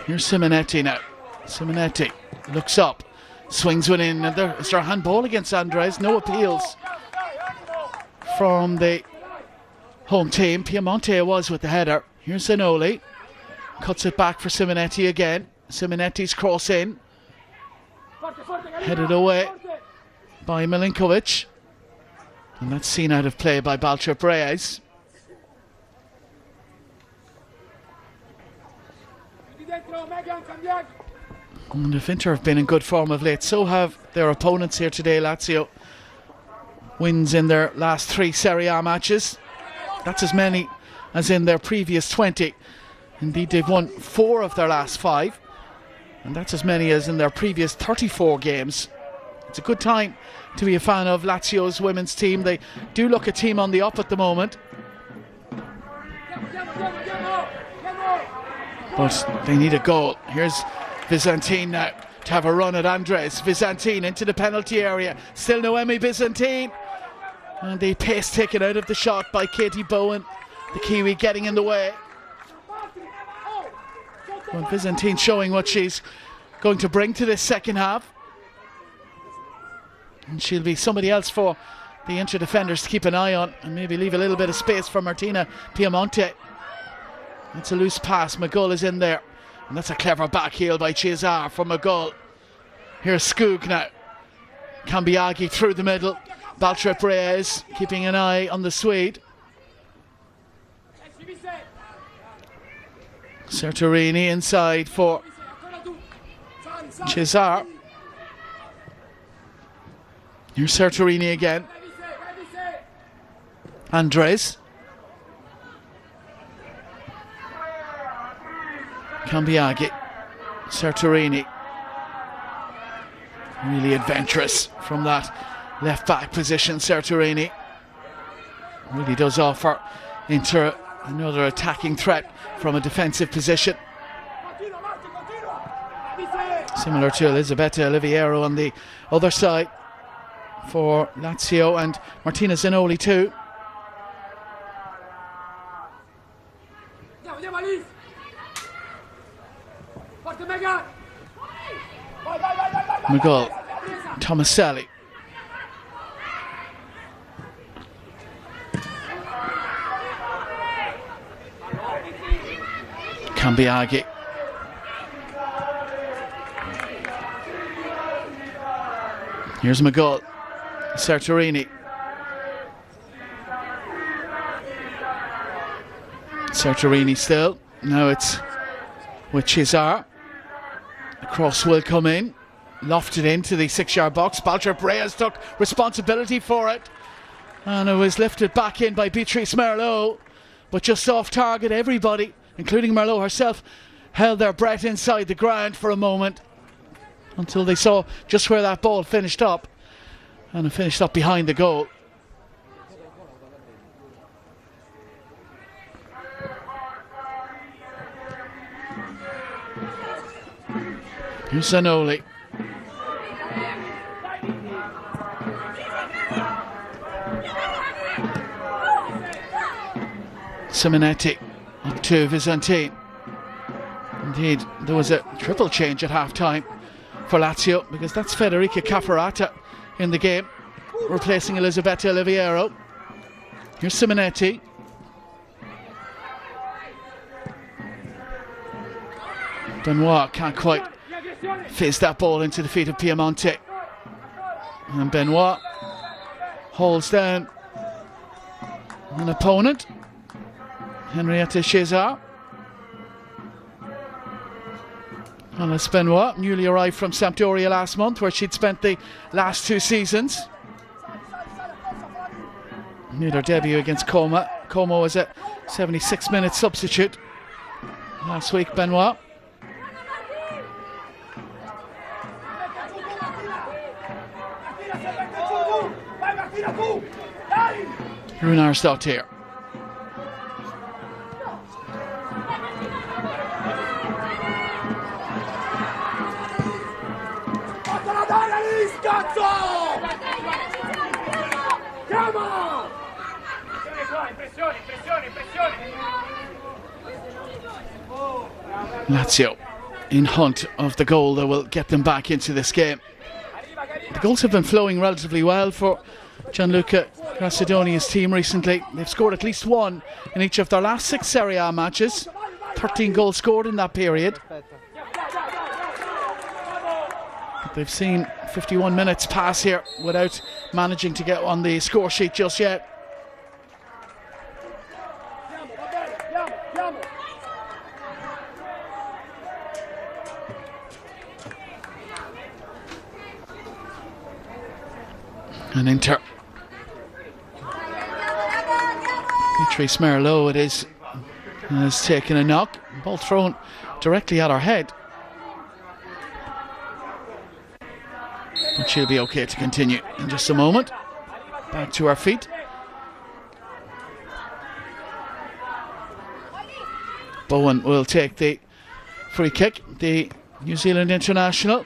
Here's Simonetti now. Simonetti looks up, swings one in. And is there a handball against Andres? No appeals from the home team. Piemonte was with the header. Here's Zanoli. Cuts it back for Simonetti again. Simonetti's cross in. Headed away by Milinkovic. And that's seen out of play by Baltrip Reyes. And if Inter have been in good form of late, so have their opponents here today. Lazio wins in their last 3 Serie A matches. That's as many as in their previous 20. Indeed, they've won 4 of their last 5. And that's as many as in their previous 34 games. It's a good time to be a fan of Lazio's women's team. They do look a team on the up at the moment. But they need a goal. Here's Byzantine now to have a run at Andres. Byzantine into the penalty area. Still Noemi Byzantine. And the pace taken out of the shot by Katie Bowen. The Kiwi getting in the way. Well, Byzantine showing what she's going to bring to this second half. And she'll be somebody else for the Inter defenders to keep an eye on and maybe leave a little bit of space for Martina Piemonte. That's a loose pass. McGull is in there. And that's a clever back heel by Cesar for McGull. Here's Skoog now. Cambiaghi through the middle. Baltrip Reyes keeping an eye on the Swede. Sertorini inside for Cesar. Here's Sertorini again. Andres. Cambiaghi. Sertorini. Really adventurous from that left back position. Sertorini really does offer Inter another attacking threat from a defensive position. Similar to Elisabetta Oliviero on the other side for Lazio, and Martina Zanoli too. McGull, Tomaselli. Cambiaghi. Here's McGull. Sertorini. Sertorini still. Now it's with Cesar. The cross will come in. Lofted into the 6-yard box. Baltrip Reyes took responsibility for it. And it was lifted back in by Beatrice Merlot. But just off target, everybody, including Merlot herself, held their breath inside the ground for a moment until they saw just where that ball finished up. And it finished up behind the goal. Here's Zanoli. Simonetti up to Byzantine. Indeed, there was a triple change at half-time for Lazio, because that's Federica Cafferata in the game, replacing Elisabetta Oliviero. Here's Simonetti. Benoit can't quite fizz that ball into the feet of Piemonte. And Benoit holds down an opponent, Henrietta Cesar. Alice Benoit, newly arrived from Sampdoria last month, where she'd spent the last 2 seasons. Made her debut against Como. Como was a 76-minute substitute last week. Benoit. Runar Stottir. Lazio in hunt of the goal that will get them back into this game. The goals have been flowing relatively well for Gianluca Grassidoni's team recently. They've scored at least one in each of their last 6 Serie A matches. 13 goals scored in that period. But they've seen 51 minutes pass here without managing to get on the score sheet just yet. And Inter. Beatrice Merlot it is, has taken a knock. Ball thrown directly at her head. But she'll be okay to continue in just a moment. Back to her feet. Bowen will take the free kick. The New Zealand international,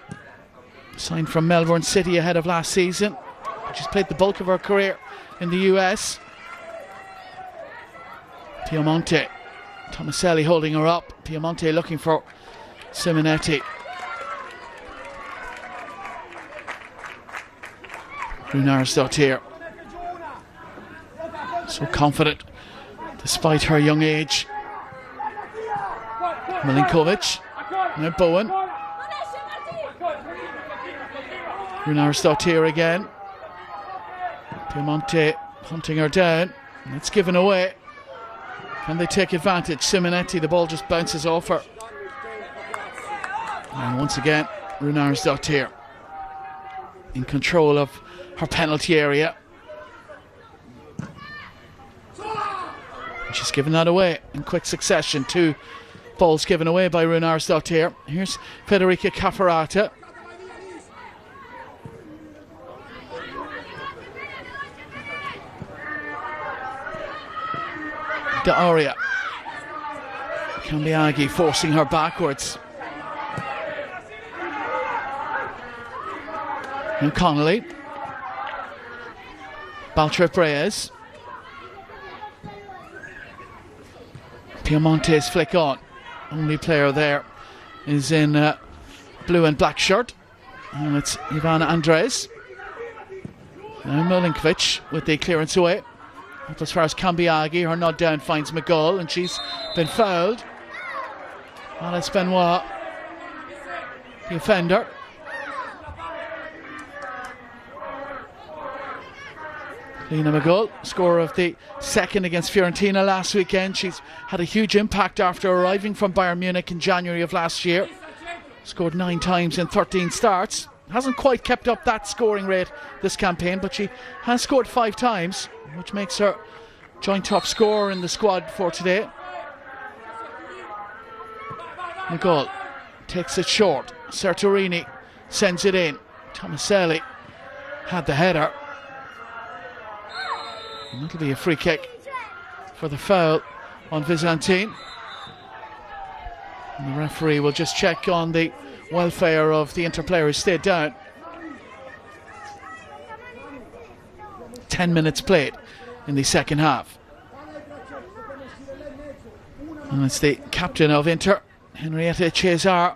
signed from Melbourne City ahead of last season. She's played the bulk of her career in the US. Piemonte. Tomaselli holding her up. Piemonte looking for Simonetti. Runarsdottir. So confident despite her young age. Milinkovic. Now Bowen. Runarsdottir again. Piemonte hunting her down. It's given away. Can they take advantage? Simonetti, the ball just bounces off her. And once again, Runarsdottir in control of her penalty area. She's given that away in quick succession. 2 balls given away by Runarsdottir. Here's Federica Cafferata. D'Aria. Cambiaghi forcing her backwards. And Connolly. Baltrip Reyes. Piemonte's flick on. Only player there is in blue and black shirt. And it's Ivana Andres. Now Milinkovic with the clearance away. Up as far as Cambiaghi, her nod down finds McGull, and she's been fouled. Alice Benoit, the offender. Lena McGull, scorer of the second against Fiorentina last weekend. She's had a huge impact after arriving from Bayern Munich in January of last year. Scored 9 times in 13 starts. Hasn't quite kept up that scoring rate this campaign, but she has scored 5 times, which makes her joint top scorer in the squad for today. McGull takes it short. Sertorini sends it in. Tomaselli had the header. And that'll be a free kick for the foul on Byzantine. And the referee will just check on the welfare of the Inter player who stayed down. 10 minutes played in the second half. And it's the captain of Inter, Henrietta Cesar.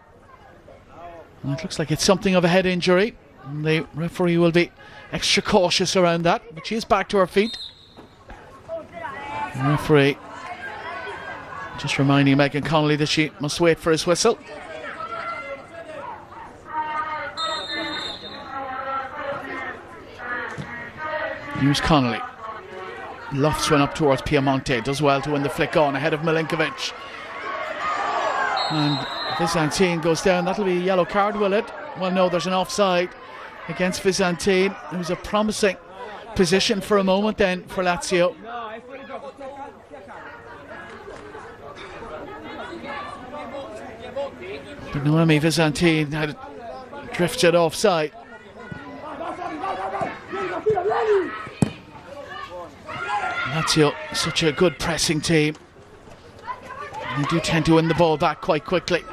And it looks like it's something of a head injury. And the referee will be extra cautious around that. But she is back to her feet. The referee just reminding Megan Connolly that she must wait for his whistle. Here's Connolly. Lofts one up towards Piemonte. Does well to win the flick on ahead of Milinkovic. And Byzantine goes down. That'll be a yellow card, will it? Well, no, there's an offside against Byzantine. It was a promising position for a moment then for Lazio. But Noemi Byzantine had drifted offside. Lazio, such a good pressing team. They do tend to win the ball back quite quickly.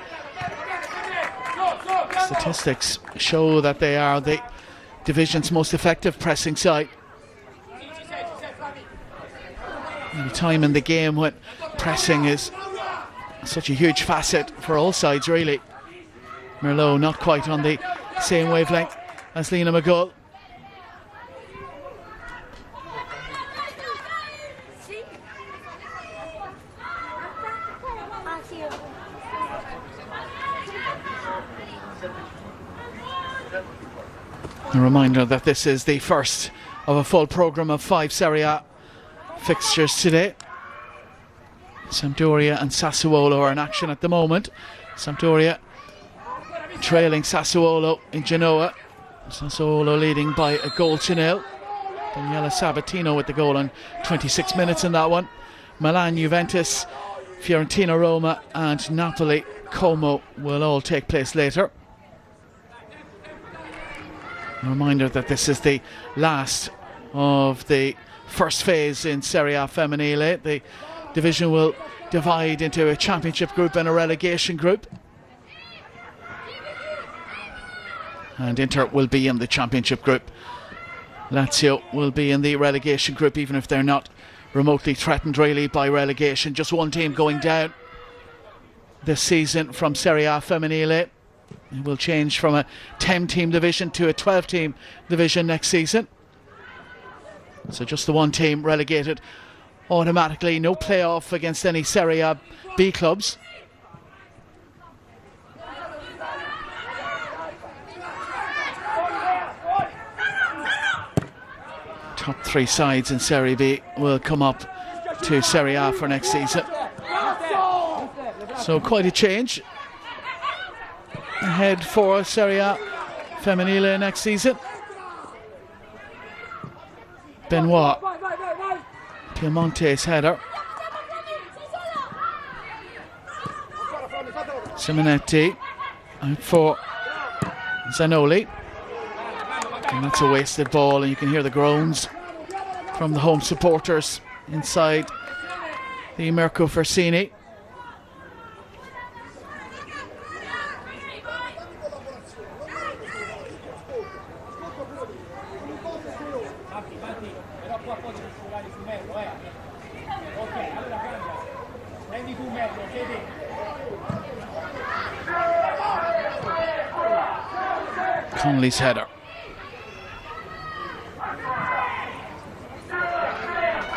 Statistics show that they are the division's most effective pressing side. The time in the game when pressing is such a huge facet for all sides, really. Merlot not quite on the same wavelength as Lena McGull. A reminder that this is the first of a full programme of 5 Serie A fixtures today. Sampdoria and Sassuolo are in action at the moment. Sampdoria trailing Sassuolo in Genoa. Sassuolo leading by a goal to nil. Daniela Sabatino with the goal on 26 minutes in that one. Milan, Juventus, Fiorentina, Roma and Napoli, Como will all take place later. A reminder that this is the last of the first phase in Serie A Femminile. The division will divide into a championship group and a relegation group. And Inter will be in the championship group. Lazio will be in the relegation group, even if they're not remotely threatened really by relegation. Just one team going down this season from Serie A Femminile. It will change from a 10-team division to a 12-team division next season. So just the one team relegated automatically. No playoff against any Serie A B clubs. Top 3 sides in Serie B will come up to Serie A for next season. So quite a change ahead for Serie A Femminile next season. Benoit, Piemonte's header. Simonetti out for Zanoli. And that's a wasted ball, and you can hear the groans from the home supporters inside the Mirko Fersini. Conley's header.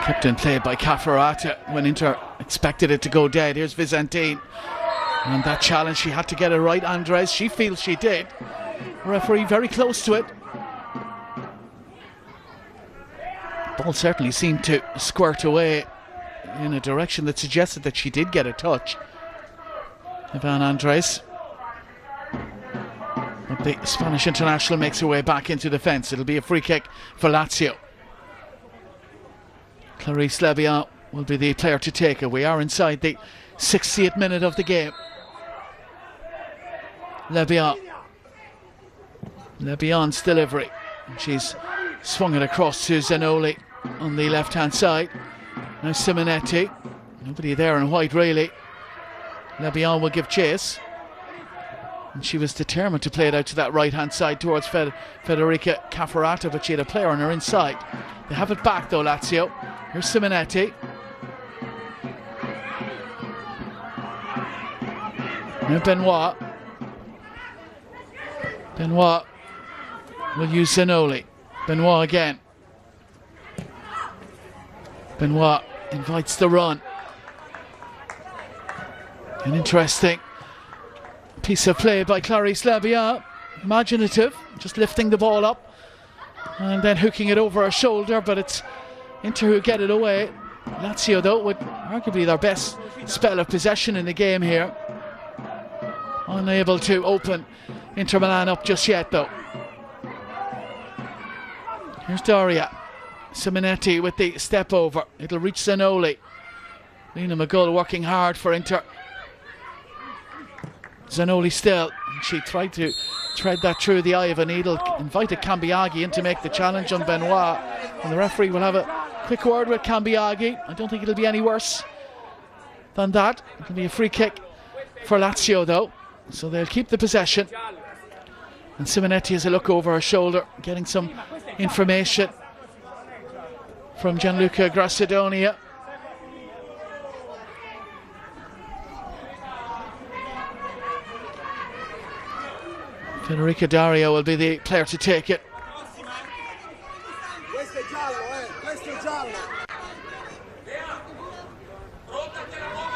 Kept in play by Cafferata when Inter expected it to go dead. Here's Vizzantine. And that challenge, she had to get it right, Andres. She feels she did. Referee very close to it. Ball certainly seemed to squirt away in a direction that suggested that she did get a touch. Ivan Andres. But the Spanish international makes her way back into defence. It'll be a free kick for Lazio. Clarice Lebihan will be the player to take it. We are inside the 60th minute of the game. Lebihan's delivery. She's swung it across to Zanoli on the left hand side. Now Simonetti. Nobody there in white really. Lebihan will give chase. And she was determined to play it out to that right hand side towards Federica Cafferata, but she had a player on her inside. They have it back though, Lazio. Here's Simonetti. Now Benoit. Benoit will use Zanoli. Benoit again. Benoit invites the run. An interesting piece of play by Clarice Lebihan. Imaginative, just lifting the ball up and then hooking it over her shoulder, but it's Inter who get it away. Lazio though with arguably their best spell of possession in the game here. Unable to open Inter Milan up just yet though. Here's Doria. Simonetti with the step over. It'll reach Zanoli. Lena McGull working hard for Inter. Zanoli still. She tried to thread that through the eye of a needle. Invited Cambiaghi in to make the challenge on Benoit. And the referee will have a quick word with Cambiaghi. I don't think it'll be any worse than that. It'll be a free kick for Lazio though. So they'll keep the possession. And Simonetti has a look over her shoulder, getting some information from Gianluca Grassadonia. Federico Dario will be the player to take it.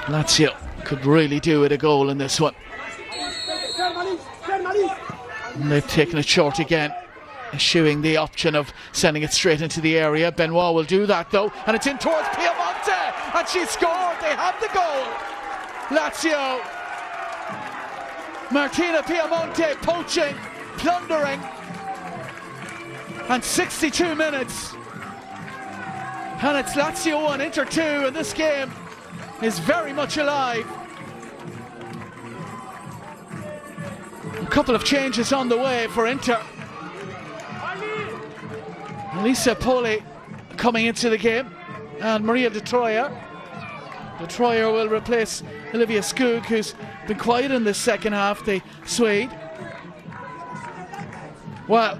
Lazio could really do with a goal in this one. And they've taken it short again, eschewing the option of sending it straight into the area. Benoit will do that though, and it's in towards Piemonte, and she scored. They have the goal. Lazio. Martina Piemonte poaching, plundering, and 62 minutes. And it's Lazio 1, Inter 2, and this game is very much alive. A couple of changes on the way for Inter. Lisa Poli coming into the game, and Maria De Troyer. De Troyer will replace Olivia Skoog, who's been quiet in the second half, the Swede. Well,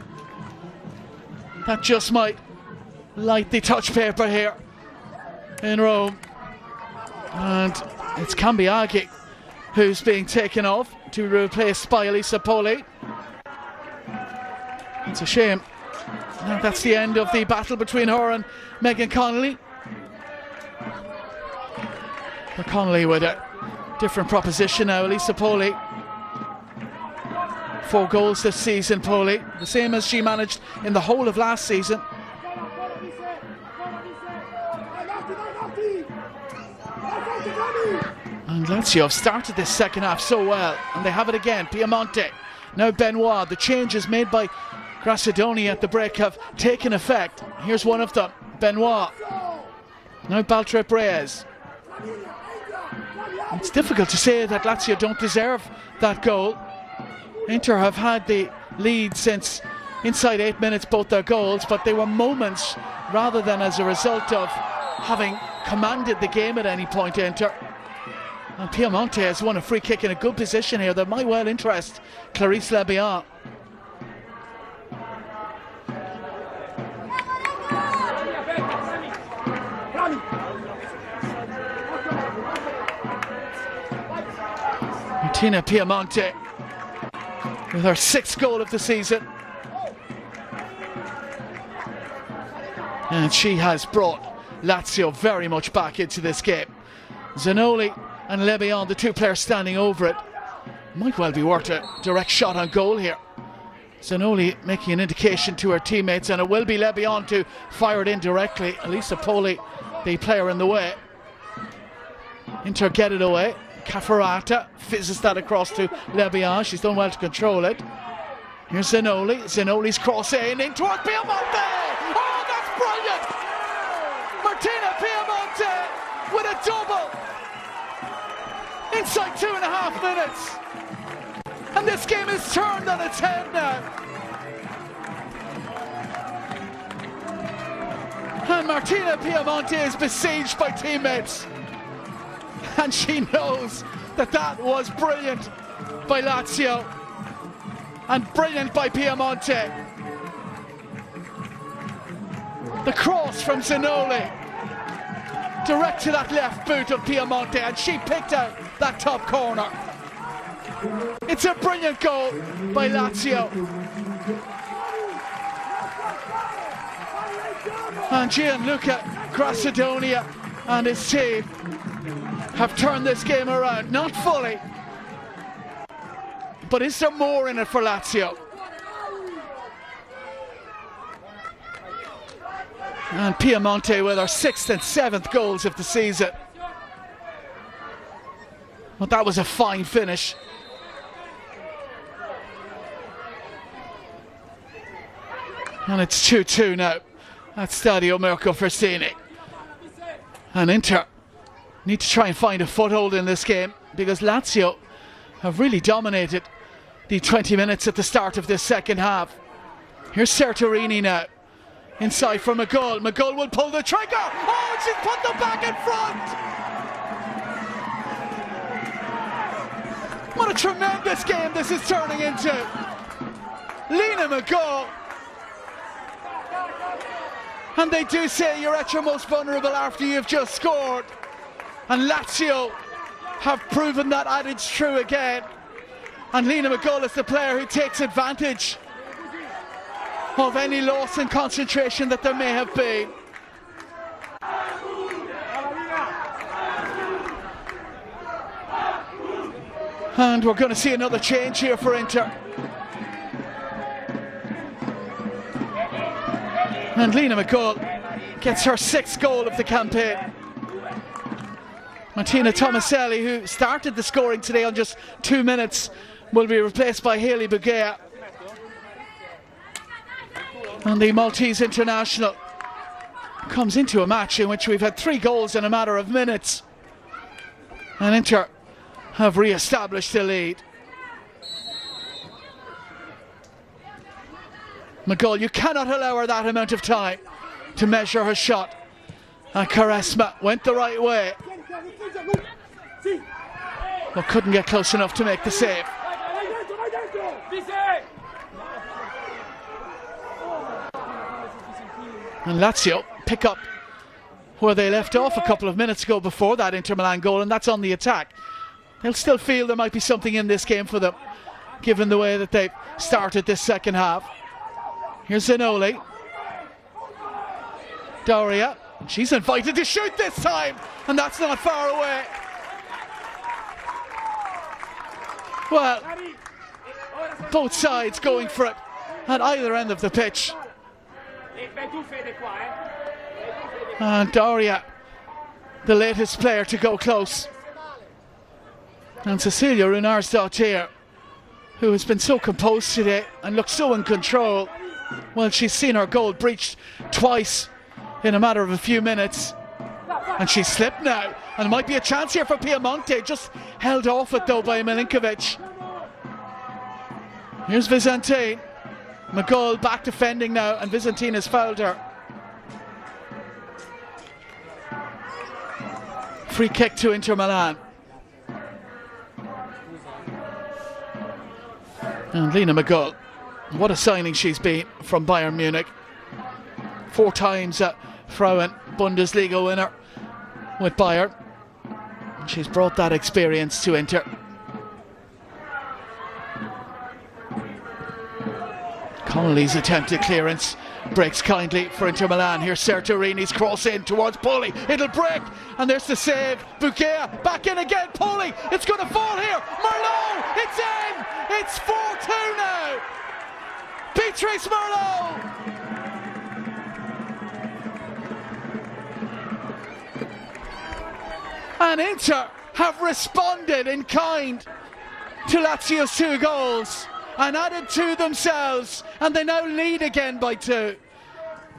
that just might light the touch paper here in Rome. And it's Cambiaghi who's being taken off to be replaced by Elisa Poli. It's a shame. Now that's the end of the battle between her and Megan Connolly. But Connolly with a different proposition now. Elisa Poli, 4 goals this season. Poli, the same as she managed in the whole of last season. And Lazio have started this second half so well, and they have it again. Piemonte, now Benoit. The changes made by Grassidoni at the break have taken effect. Here's one of them, Benoit. Now Baltrep Reyes. It's difficult to say that Lazio don't deserve that goal. Inter have had the lead since inside 8 minutes, both their goals, but they were moments rather than as a result of having commanded the game at any point. Inter. And Piemonte has won a free kick in a good position here that might well interest Clarisse Lebihan. Martina Piemonte with her 6th goal of the season. And she has brought Lazio very much back into this game. Zanoli and Lebihan, the 2 players standing over it. Might well be worth a direct shot on goal here. Zanoli making an indication to her teammates, and it will be Lebihan to fire it in directly. Elisa Poli, the player in the way. Inter get it away. Cafferata fizzes that across to Lebihan. She's done well to control it. Here's Zanoli. Zanoli's cross in toward Piemonte. Oh, that's brilliant! Martina Piemonte with a double inside 2.5 minutes. And this game is turned on its head now. And Martina Piemonte is besieged by teammates. And she knows that that was brilliant by Lazio and brilliant by Piemonte. The cross from Zanoli direct to that left boot of Piemonte, and she picked out that top corner. It's a brilliant goal by Lazio. And Gianluca Grassidoni and his team have turned this game around. Not fully, but is there more in it for Lazio? And Piemonte with her 6th and 7th goals of the season. Well, that was a fine finish. And it's 2-2 now at Stadio Mirko Frassini. And Inter need to try and find a foothold in this game, because Lazio have really dominated the 20 minutes at the start of this second half. Here's Sertorini now. Inside for McGull. McGull will pull the trigger. Oh, she's put them back in front. What a tremendous game this is turning into. Lena McGull. And they do say you're at your most vulnerable after you've just scored. And Lazio have proven that adage true again. And Lena McGull is the player who takes advantage of any loss in concentration that there may have been. And we're going to see another change here for Inter. And Lena McGull gets her 6th goal of the campaign. Martina Tomaselli, who started the scoring today on just 2 minutes, will be replaced by Hayley Bugea. And the Maltese international comes into a match in which we've had 3 goals in a matter of minutes. And Inter have re-established the lead. McGull, you cannot allow her that amount of time to measure her shot. And Quaresma went the right way, but couldn't get close enough to make the save. And Lazio pick up where they left off a couple of minutes ago before that Inter Milan goal, and that's on the attack. They'll still feel there might be something in this game for them, given the way that they've started this second half. Here's Zanoli. Doria, she's invited to shoot this time, and that's not far away. Well, both sides going for it at either end of the pitch. And Doria, the latest player to go close. And Cecilia Runarsdottir, who has been so composed today and looks so in control. Well, she's seen her goal breached twice in a matter of a few minutes. And she's slipped now. And it might be a chance here for Piemonte. Just held off it though by Milinkovic. Here's Byzantine. McGull back defending now, and Byzantine has fouled her. Free kick to Inter Milan. And Lena McGull, what a signing she's been from Bayern Munich. 4 times Frauen Bundesliga winner with Bayern. And she's brought that experience to Inter. Connolly's attempted clearance breaks kindly for Inter Milan. Here's Sertorini's cross in towards Poli. It'll break, and there's the save. Bugea back in again. Poli, it's going to fall here. Merlot, it's in. It's 4-2 now. Beatrice Merlot. And Inter have responded in kind to Lazio's 2 goals and added to themselves, and they now lead again by 2.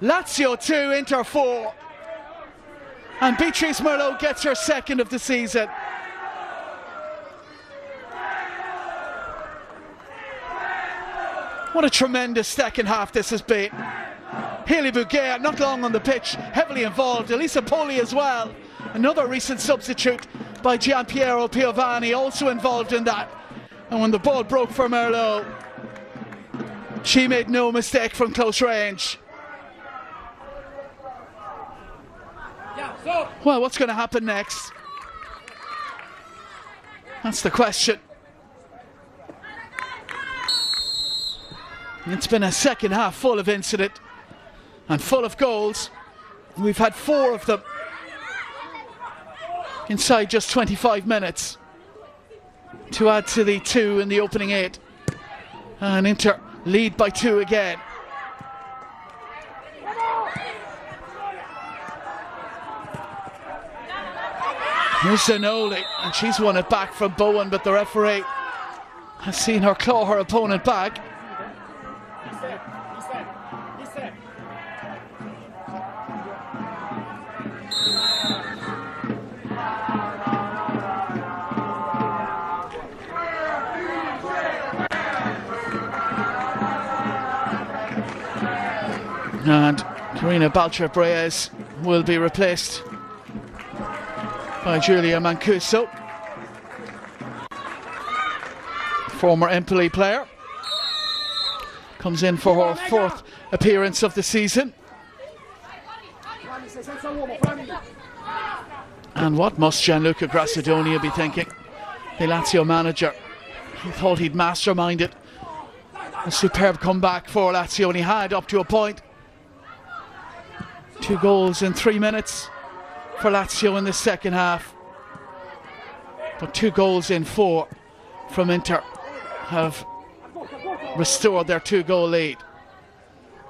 Lazio 2, Inter 4. And Beatrice Merlot gets her 2nd of the season. What a tremendous second half this has been. Hayley Bugea not long on the pitch, heavily involved. Elisa Poli as well. Another recent substitute by Gianpiero Piovani, also involved in that. And when the ball broke for Merlot, she made no mistake from close range. Well, what's going to happen next? That's the question. It's been a second half full of incident and full of goals. We've had 4 of them inside just 25 minutes to add to the 2 in the opening 8. And Inter lead by 2 again. Here's Zanoli, and she's won it back from Bowen, but the referee has seen her claw her opponent back. And Karina Baltra-Reyes will be replaced by Giulia Mancuso, former Empoli player. Comes in for her 4th appearance of the season. And what must Gianluca Grassadonia be thinking, the Lazio manager, He thought he'd masterminded a superb comeback for Lazio, and he had up to a point. 2 goals in 3 minutes for Lazio in the second half. But 2 goals in 4 from Inter have restored their 2-goal lead.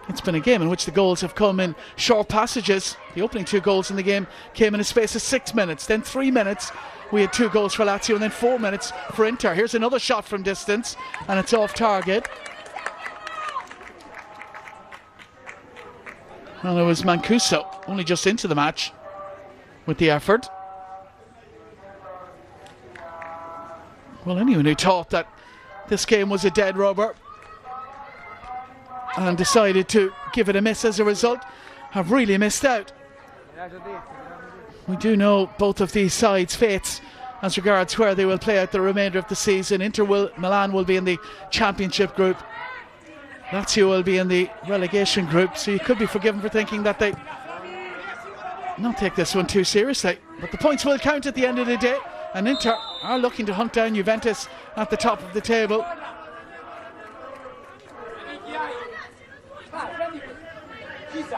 It's been a game in which the goals have come in short passages. The opening 2 goals in the game came in a space of 6 minutes. Then 3 minutes we had 2 goals for Lazio, and then 4 minutes for Inter. Here's another shot from distance, and it's off target. Well, it was Mancuso, only just into the match with the effort. Well, anyone who thought that this game was a dead rubber and decided to give it a miss as a result have really missed out. We do know both of these sides' fates as regards where they will play out the remainder of the season. Milan will be in the Championship group. Lazio will be in the relegation group, so you could be forgiven for thinking that they not take this one too seriously. But the points will count at the end of the day, and Inter are looking to hunt down Juventus at the top of the table.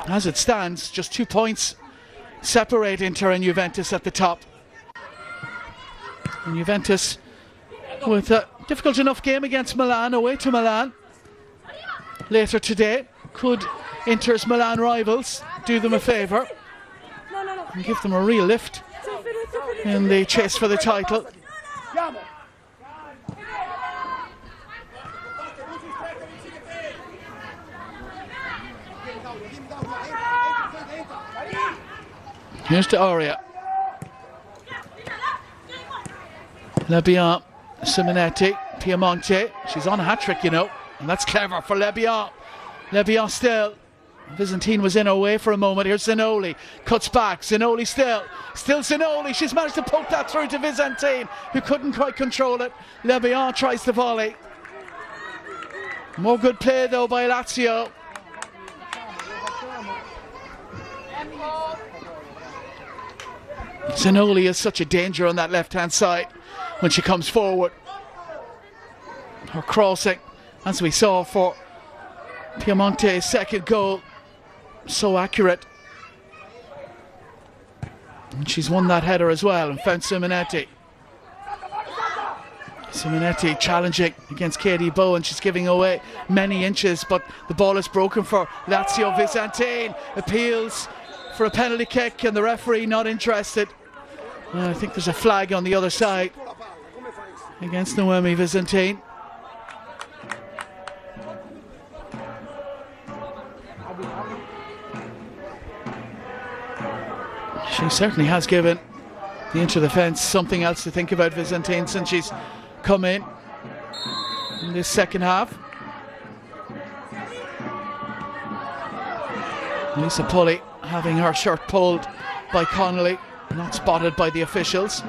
As it stands, just 2 points separate Inter and Juventus at the top. And Juventus with a difficult enough game against Milan, away to Milan later today. Could Inter's Milan rivals do them a favour and give them a real lift in the chase for the title? Here's to Aria. Lebian, Simonetti, Piemonte. She's on a hat-trick, you know, and that's clever for Lebian. Lebian still. Byzantine was in her way for a moment. Here's Zinoli. Cuts back. Zinoli still. Still Zinoli. She's managed to poke that through to Byzantine, who couldn't quite control it. Lebian tries the volley. More good play, though, by Lazio. Zinoli is such a danger on that left-hand side when she comes forward. Her crossing, as we saw for Piemonte's second goal, so accurate. And she's won that header as well and found Simonetti. Simonetti challenging against Katie Bowen. She's giving away many inches, but the ball is broken for Lazio. Byzantine appeals for a penalty kick, and the referee not interested. I think there's a flag on the other side against Noemi Byzantine. She certainly has given the inch of the fence something else to think about, Byzantine, since she's come in this second half. Lisa Pulley having her shirt pulled by Connolly, not spotted by the officials.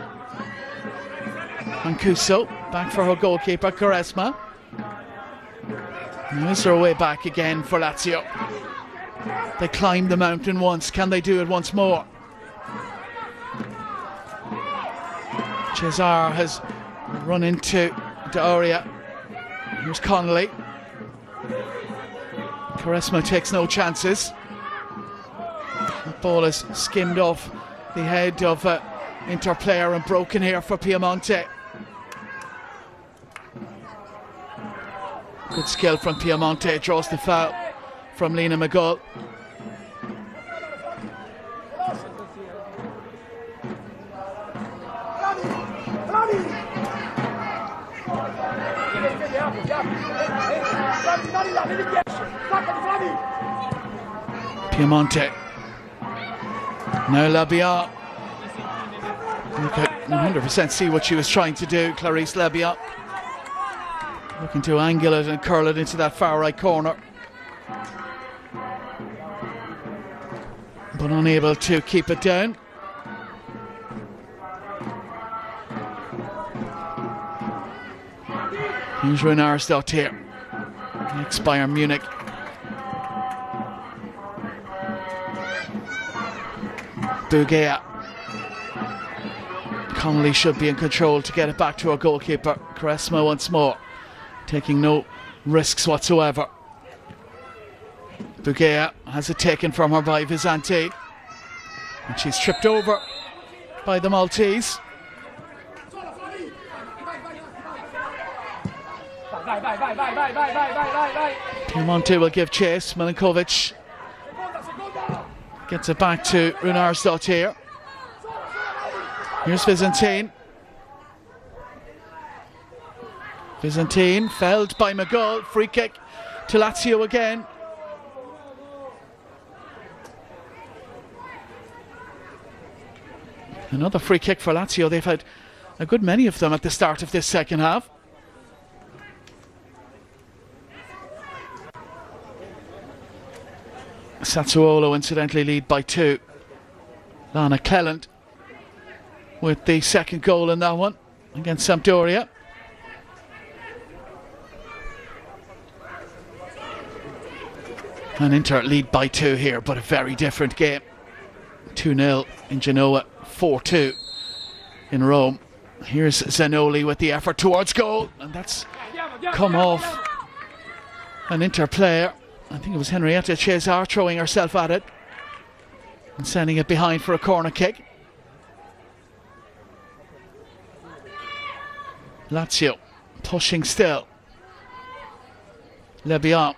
Mancuso back for her goalkeeper, Quaresma. Moves her way back again for Lazio. They climbed the mountain once, can they do it once more? Cesar has run into D'Auria. Here's Connolly. Quaresma takes no chances. The ball is skimmed off the head of Inter player and broken here for Piemonte. Good skill from Piemonte, draws the foul from Lena McGull. Piemonte. Now Lebian. You could 100% see what she was trying to do, Clarisse Lebian. Looking to angle it and curl it into that far right corner. But unable to keep it down. Here's Renars here. Next Bayern Munich. Bugea. Connolly should be in control to get it back to our goalkeeper. Quaresma once more, taking no risks whatsoever. Bugea has it taken from her by Visante, and she's tripped over by the Maltese. Piemonte will give chase. Milinkovic gets it back to Runarsdottir. Here's Byzantine. Byzantine felled by McGull. Free kick to Lazio again. Another free kick for Lazio. They've had a good many of them at the start of this second half. Sassuolo incidentally lead by 2. Lana Cleland with the second goal in that one against Sampdoria. And Inter lead by 2 here, but a very different game. 2-0 in Genoa, 4-2 in Rome. Here's Zanoli with the effort towards goal, and that's come off an Inter player. I think it was Henrietta Cesar throwing herself at it and sending it behind for a corner kick. Lazio pushing still. Lebian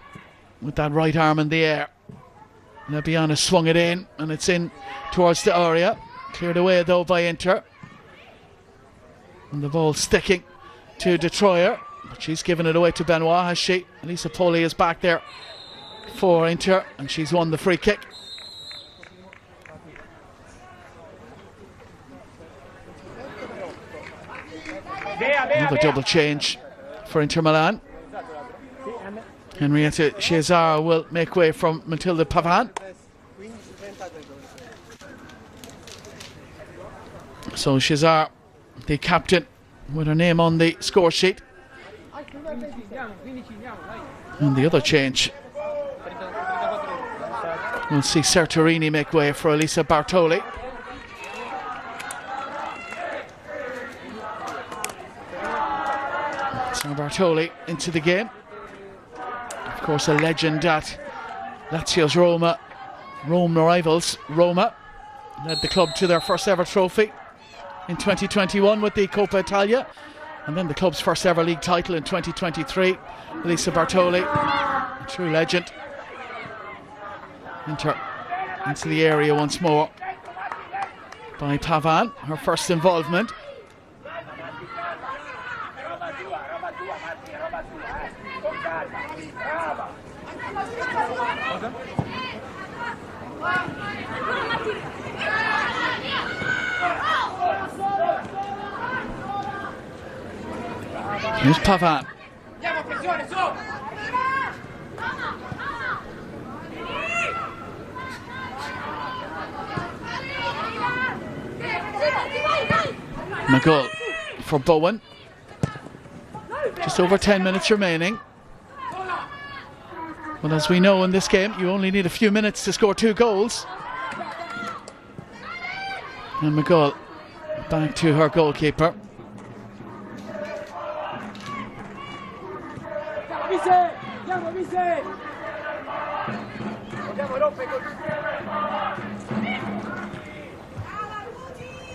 with that right arm in the air. Lebian has swung it in, and it's in towards the area. Cleared away though by Inter. And the ball sticking to Detroyer, but she's given it away to Benoit, has she? Elisa Poli is back there for Inter, and she's won the free kick. Another double change for Inter Milan. Henrietta Cesar will make way from Matilda Pavan. So Cesar, the captain, with her name on the score sheet. And the other change, we'll see Sertorini make way for Elisa Bartoli. So Bartoli into the game. Of course, a legend at Lazio's Rome rivals. Roma led the club to their first ever trophy in 2021 with the Coppa Italia, and then the club's first ever league title in 2023. Elisa Bartoli, a true legend. Inter into the area once more by Pavan, her first involvement. Here's Pavan. McGull for Bowen. Just over 10 minutes remaining. Well, as we know in this game, you only need a few minutes to score 2 goals. And McGull back to her goalkeeper.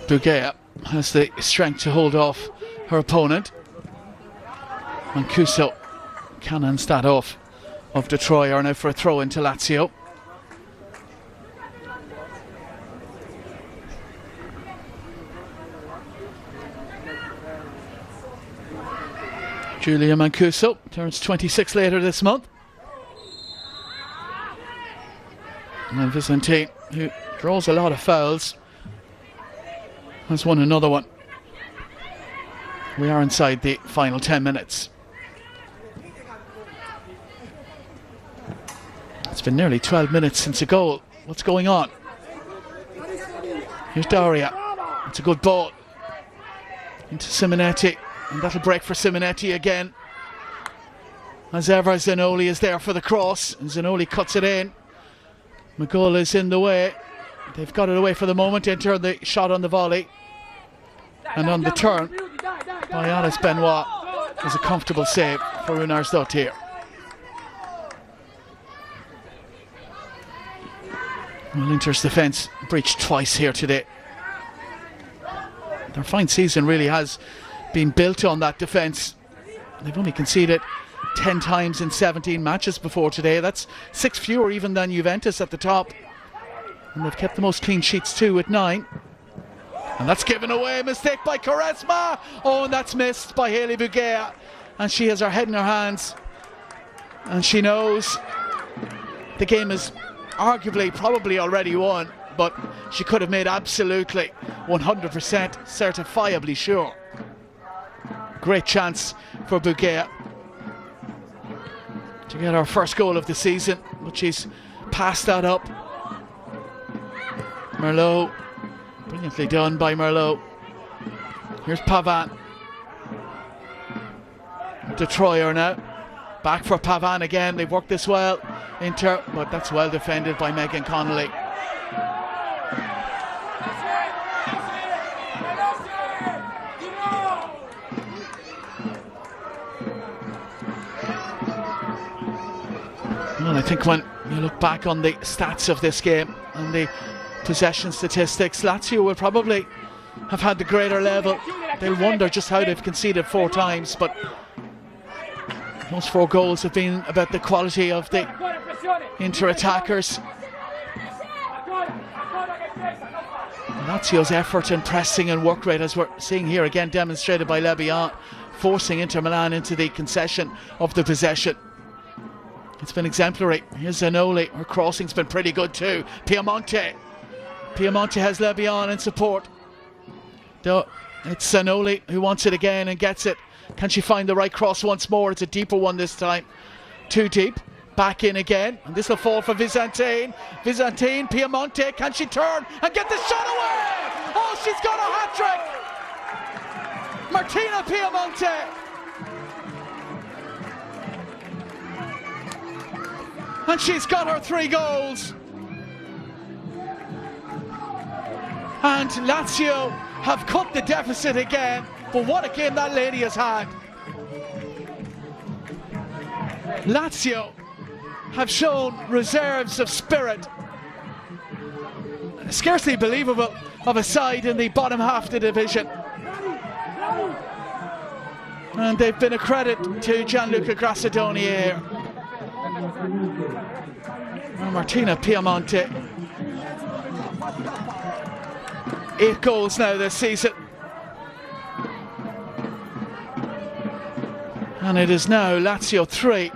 Bugea has the strength to hold off her opponent. Mancuso cannons that off of Detroyer, now for a throw into Lazio. Julia Mancuso turns 26 later this month. And Vicente, who draws a lot of fouls, has won another one. We are inside the final 10 minutes. It's been nearly 12 minutes since a goal. What's going on? Here's Daria. It's a good ball into Simonetti, and that'll break for Simonetti again. As ever, Zanoli is there for the cross, and Zanoli cuts it in. McGull is in the way. They've got it away for the moment. Enter the shot on the volley. And on the turn by Alice Benoit is a comfortable save for Runarsdott here. Well, Inter's defence breached twice here today. Their fine season really has been built on that defence. They've only conceded 10 times in 17 matches before today. That's 6 fewer even than Juventus at the top. And they've kept the most clean sheets too with 9. And that's given away. Mistake by Quaresma. Oh, and that's missed by Hayley Bugea. And she has her head in her hands. And she knows the game is arguably probably already won, but she could have made absolutely 100% certifiably sure. Great chance for Bugea to get her first goal of the season, but she's passed that up. Merlot, brilliantly done by Merlot. Here's Pavin. De Troyer now. Back for Pavin again. They've worked this well, Inter, but that's well defended by Megan Connolly. Well, I think when you look back on the stats of this game and the possession statistics, Lazio will probably have had the greater level. They'll wonder just how they've conceded 4 times, but those 4 goals have been about the quality of the Inter attackers. Lazio's effort and pressing and work rate, as we're seeing here again demonstrated by Le Bihan, forcing Inter Milan into the concession of the possession. It's been exemplary. Here's Zanoli. Her crossing's been pretty good too. Piemonte has Le Bihan in support. Though it's Zanoli who wants it again and gets it. Can she find the right cross once more? It's a deeper one this time. Too deep. Back in again. And this will fall for Byzantine. Byzantine, Piemonte. Can she turn and get the shot away? Oh, she's got a hat-trick. Martina Piemonte. And she's got her 3 goals. And Lazio have cut the deficit again. But what a game that lady has had. Lazio have shown reserves of spirit. Scarcely believable of a side in the bottom half of the division. And they've been a credit to Gianluca Grassadoni here. And Martina Piemonte. 8 goals now this season. And it is now Lazio 3,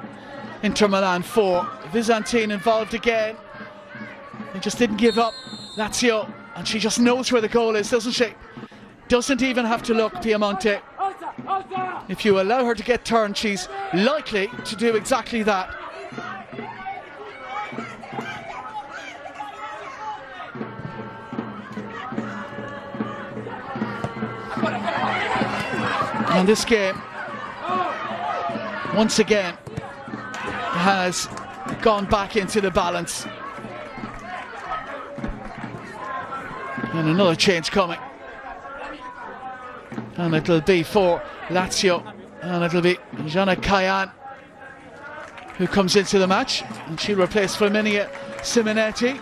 Inter Milan 4. Byzantine involved again. They just didn't give up. Lazio, and she just knows where the goal is, doesn't she? Doesn't even have to look, Piemonte. If you allow her to get turned, she's likely to do exactly that. And this game, once again, has gone back into the balance. And another change coming. And it'll be for Lazio. And it'll be Jana Kayan who comes into the match. And she'll replace Flaminia Simonetti.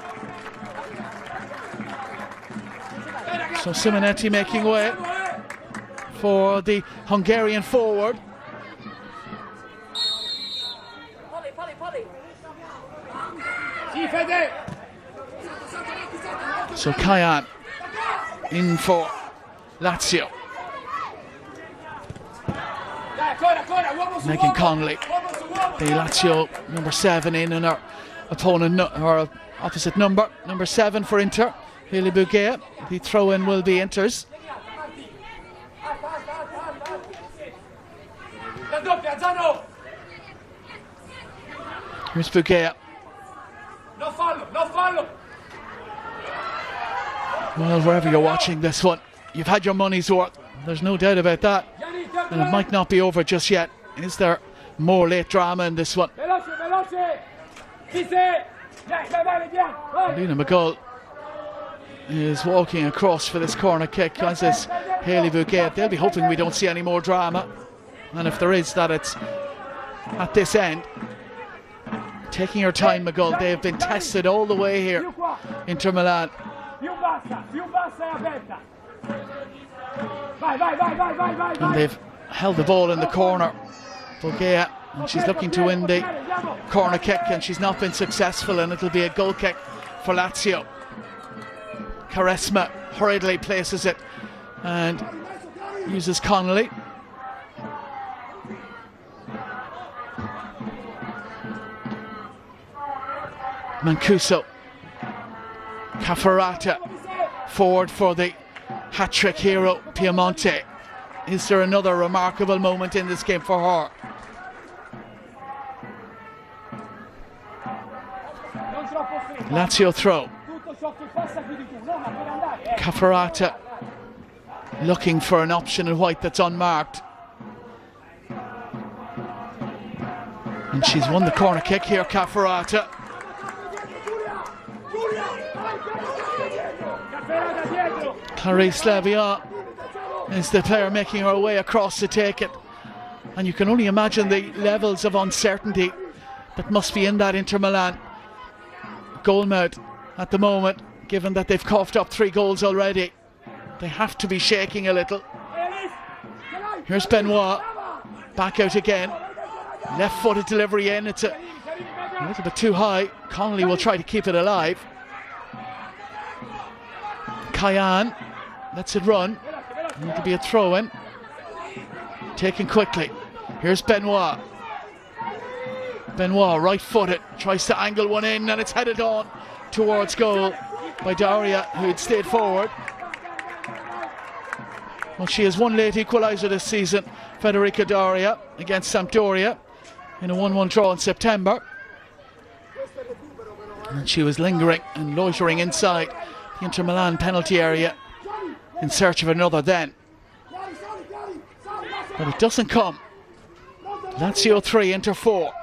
So Simonetti making way for the Hungarian forward. So Kayan in for Lazio. Megan Connolly, the Lazio number 7 in, and her opponent, her opposite number 7 for Inter, Hayley Bugea. The throw-in will be Inter's. Here's Bugea. Well, wherever you're watching this one, you've had your money's worth. There's no doubt about that. And it might not be over just yet. Is there more late drama in this one? Lena McGull is walking across for this corner kick, as is Hayley Bouquet. They'll be hoping we don't see any more drama, and if there is, that it's at this end. Taking your time, McGull. They have been tested all the way here, Inter Milan. And they've held the ball in the corner. Bouquet, and she's looking to win the corner kick, and she's not been successful, and it'll be a goal kick for Lazio. Quaresma hurriedly places it and uses Connolly. Mancuso. Cafferata forward for the hat-trick hero Piemonte. Is there another remarkable moment in this game for her? Lazio throw. Cafferata looking for an option in white that's unmarked. And she's won the corner kick here, Cafferata. Clarice Leviat is the player making her way across to take it. And you can only imagine the levels of uncertainty that must be in that Inter Milan goalmouth at the moment, given that they've coughed up 3 goals already. They have to be shaking a little. Here's Benoit, back out again. Left-footed delivery in, it's a little bit too high. Connolly will try to keep it alive. Kayan lets it run. Need to be a throw-in. Taken quickly. Here's Benoit. Benoit, right-footed, tries to angle one in, and it's headed on towards goal by Daria, who had stayed forward. Well, she has one late equaliser this season, Federica Daria, against Sampdoria in a 1-1 draw in September. And she was lingering and loitering inside the Inter Milan penalty area in search of another then. But it doesn't come. Lazio 3, Inter 4.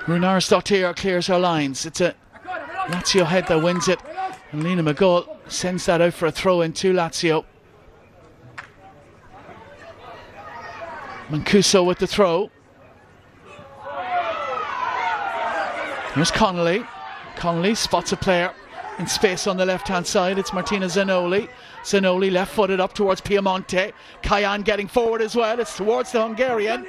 Runarsdottir clears her lines. It's a Lazio head that wins it, and Lena McGull sends that out for a throw-in to Lazio. Mancuso with the throw. Here's Connolly. Connolly spots a player in space on the left-hand side. It's Martina Zanoli. Zanoli left-footed up towards Piemonte. Kayan getting forward as well. It's towards the Hungarian.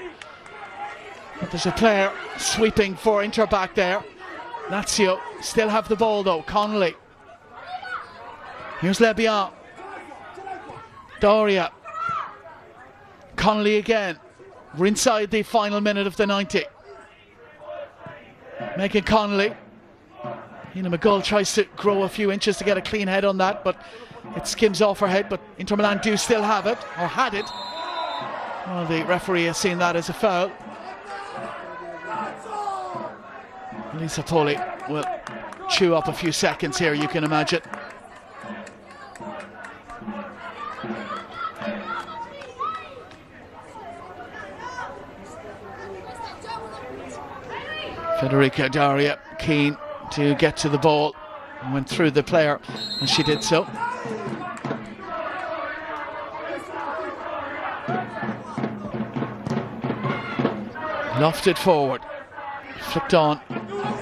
But there's a player sweeping for Inter back there. Lazio still have the ball though. Connolly. Here's Lebian. Doria. Connolly again. We're inside the final minute of the 90. Megan Connolly. Nina McGull tries to grow a few inches to get a clean head on that, but it skims off her head. But Inter Milan do still have it, or had it. Well, the referee has seen that as a foul. Lisa Poli will chew up a few seconds here, you can imagine. Federica Daria keen to get to the ball and went through the player, and she did so. Lofted forward, flicked on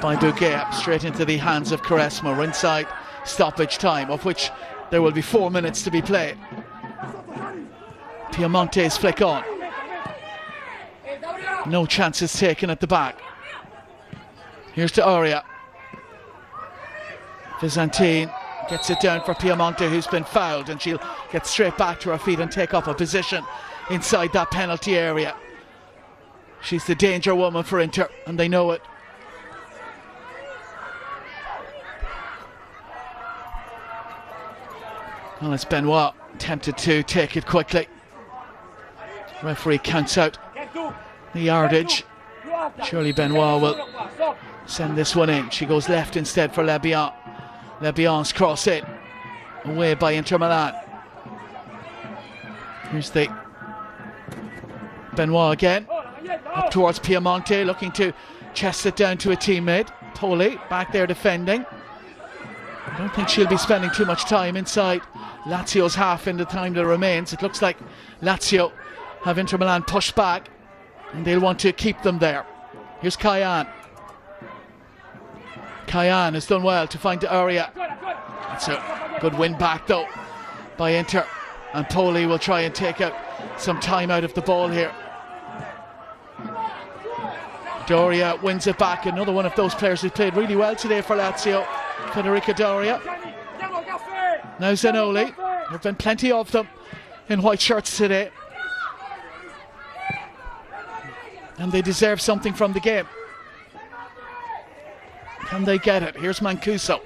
by Bouquet, straight into the hands of Quaresma. We're inside stoppage time, of which there will be 4 minutes to be played. Piemonte's flick on. No chances taken at the back. Here's to Aurea. Vizantine gets it down for Piemonte, who's been fouled, and she'll get straight back to her feet and take up a position inside that penalty area. She's the danger woman for Inter, and they know it. Well, it's Benoit tempted to take it quickly. Referee counts out the yardage. Surely Benoit will send this one in. She goes left instead for Lebian. Lebian's cross in, away by Inter Milan. Here's the Benoit again, up towards Piemonte, looking to chest it down to a teammate. Poli back there defending. I don't think she'll be spending too much time inside Lazio's half in the time that remains. It looks like Lazio have Inter Milan pushed back and they'll want to keep them there. Here's Kayan. Kayan has done well to find the area. That's a good win back though by Inter, and Poli will try and take out some time out of the ball here. Doria wins it back, another one of those players who played really well today for Lazio, Federica Doria. Now Zanoli, there have been plenty of them in white shirts today, and they deserve something from the game. Can they get it? Here's Mancuso.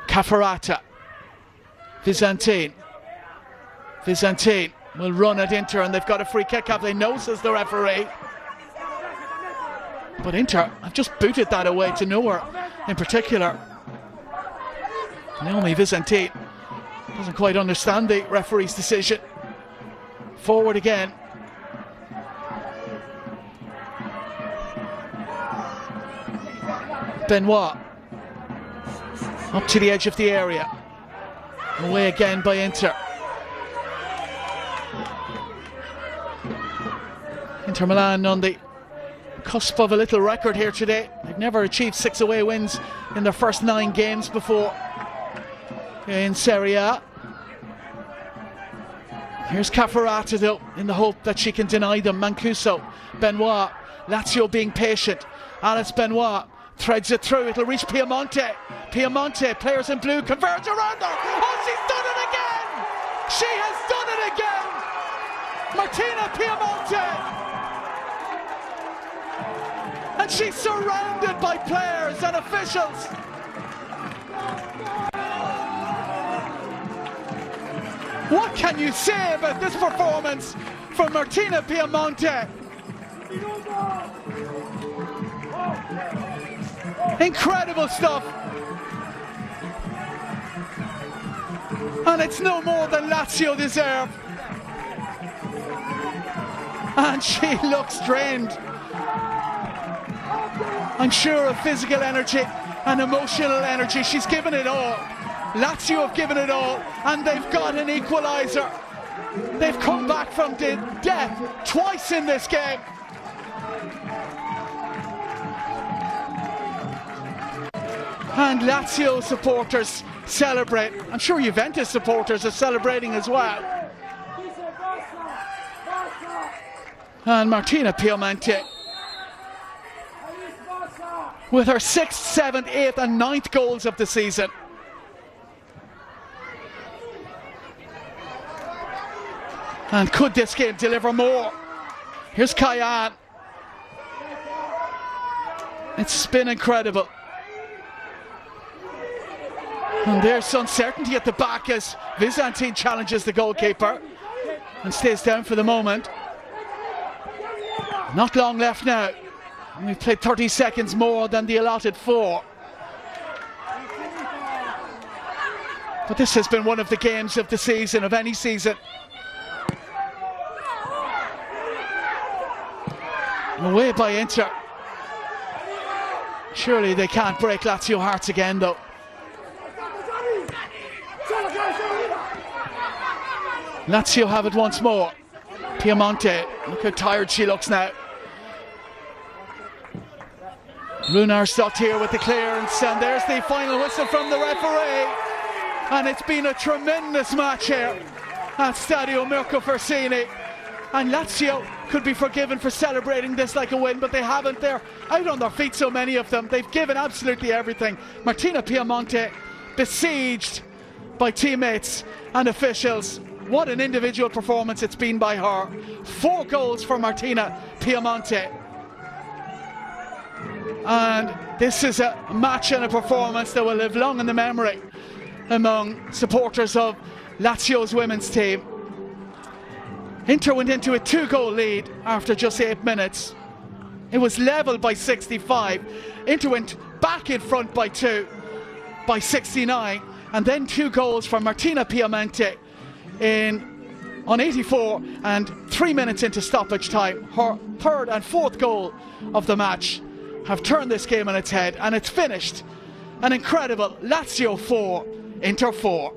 Cafferata. Byzantine will run at Inter, and they've got a free kick up. They know, says the referee. But Inter have just booted that away to nowhere in particular. Naomi Byzantine doesn't quite understand the referee's decision. Forward again. Benoit up to the edge of the area. Away again by Inter. Inter Milan on the cusp of a little record here today. They've never achieved 6 away wins in their first 9 games before in Serie A. Here's Cafferata though, in the hope that she can deny them. Mancuso, Benoit, Lazio being patient. Alice Benoit threads it through, it'll reach Piemonte. Piemonte, players in blue, converge around her. Oh, she's done it again! She has done it again! Martina Piemonte! And she's surrounded by players and officials. What can you say about this performance from Martina Piemonte? Incredible stuff. And it's no more than Lazio deserve. And she looks drained. I'm sure of physical energy and emotional energy. She's given it all. Lazio have given it all, and they've got an equaliser. They've come back from death twice in this game. And Lazio supporters celebrate. I'm sure Juventus supporters are celebrating as well. And Martina Piemonte, with her 6th, 7th, 8th and 9th goals of the season. And could this game deliver more? Here's Kayan. It's been incredible. And there's uncertainty at the back as Byzantine challenges the goalkeeper and stays down for the moment. Not long left now. We've played 30 seconds more than the allotted 4. But this has been one of the games of the season, of any season. Away by Inter. Surely they can't break Lazio hearts again though. Lazio have it once more. Piemonte, look how tired she looks now. Runarsdott here with the clearance, and there's the final whistle from the referee. And it's been a tremendous match here at Stadio Mirko Fersini. And Lazio could be forgiven for celebrating this like a win, but they haven't. They're out on their feet, so many of them. They've given absolutely everything. Martina Piemonte besieged by teammates and officials. What an individual performance it's been by her. 4 goals for Martina Piemonte. And this is a match and a performance that will live long in the memory among supporters of Lazio's women's team. Inter went into a 2-goal lead after just 8 minutes. It was level by 65. Inter went back in front by 2 by 69, and then 2 goals from Martina Piemonte on 84 and 3 minutes into stoppage time. Her 3rd and 4th goal of the match have turned this game on its head, and it's finished an incredible Lazio 4, Inter 4.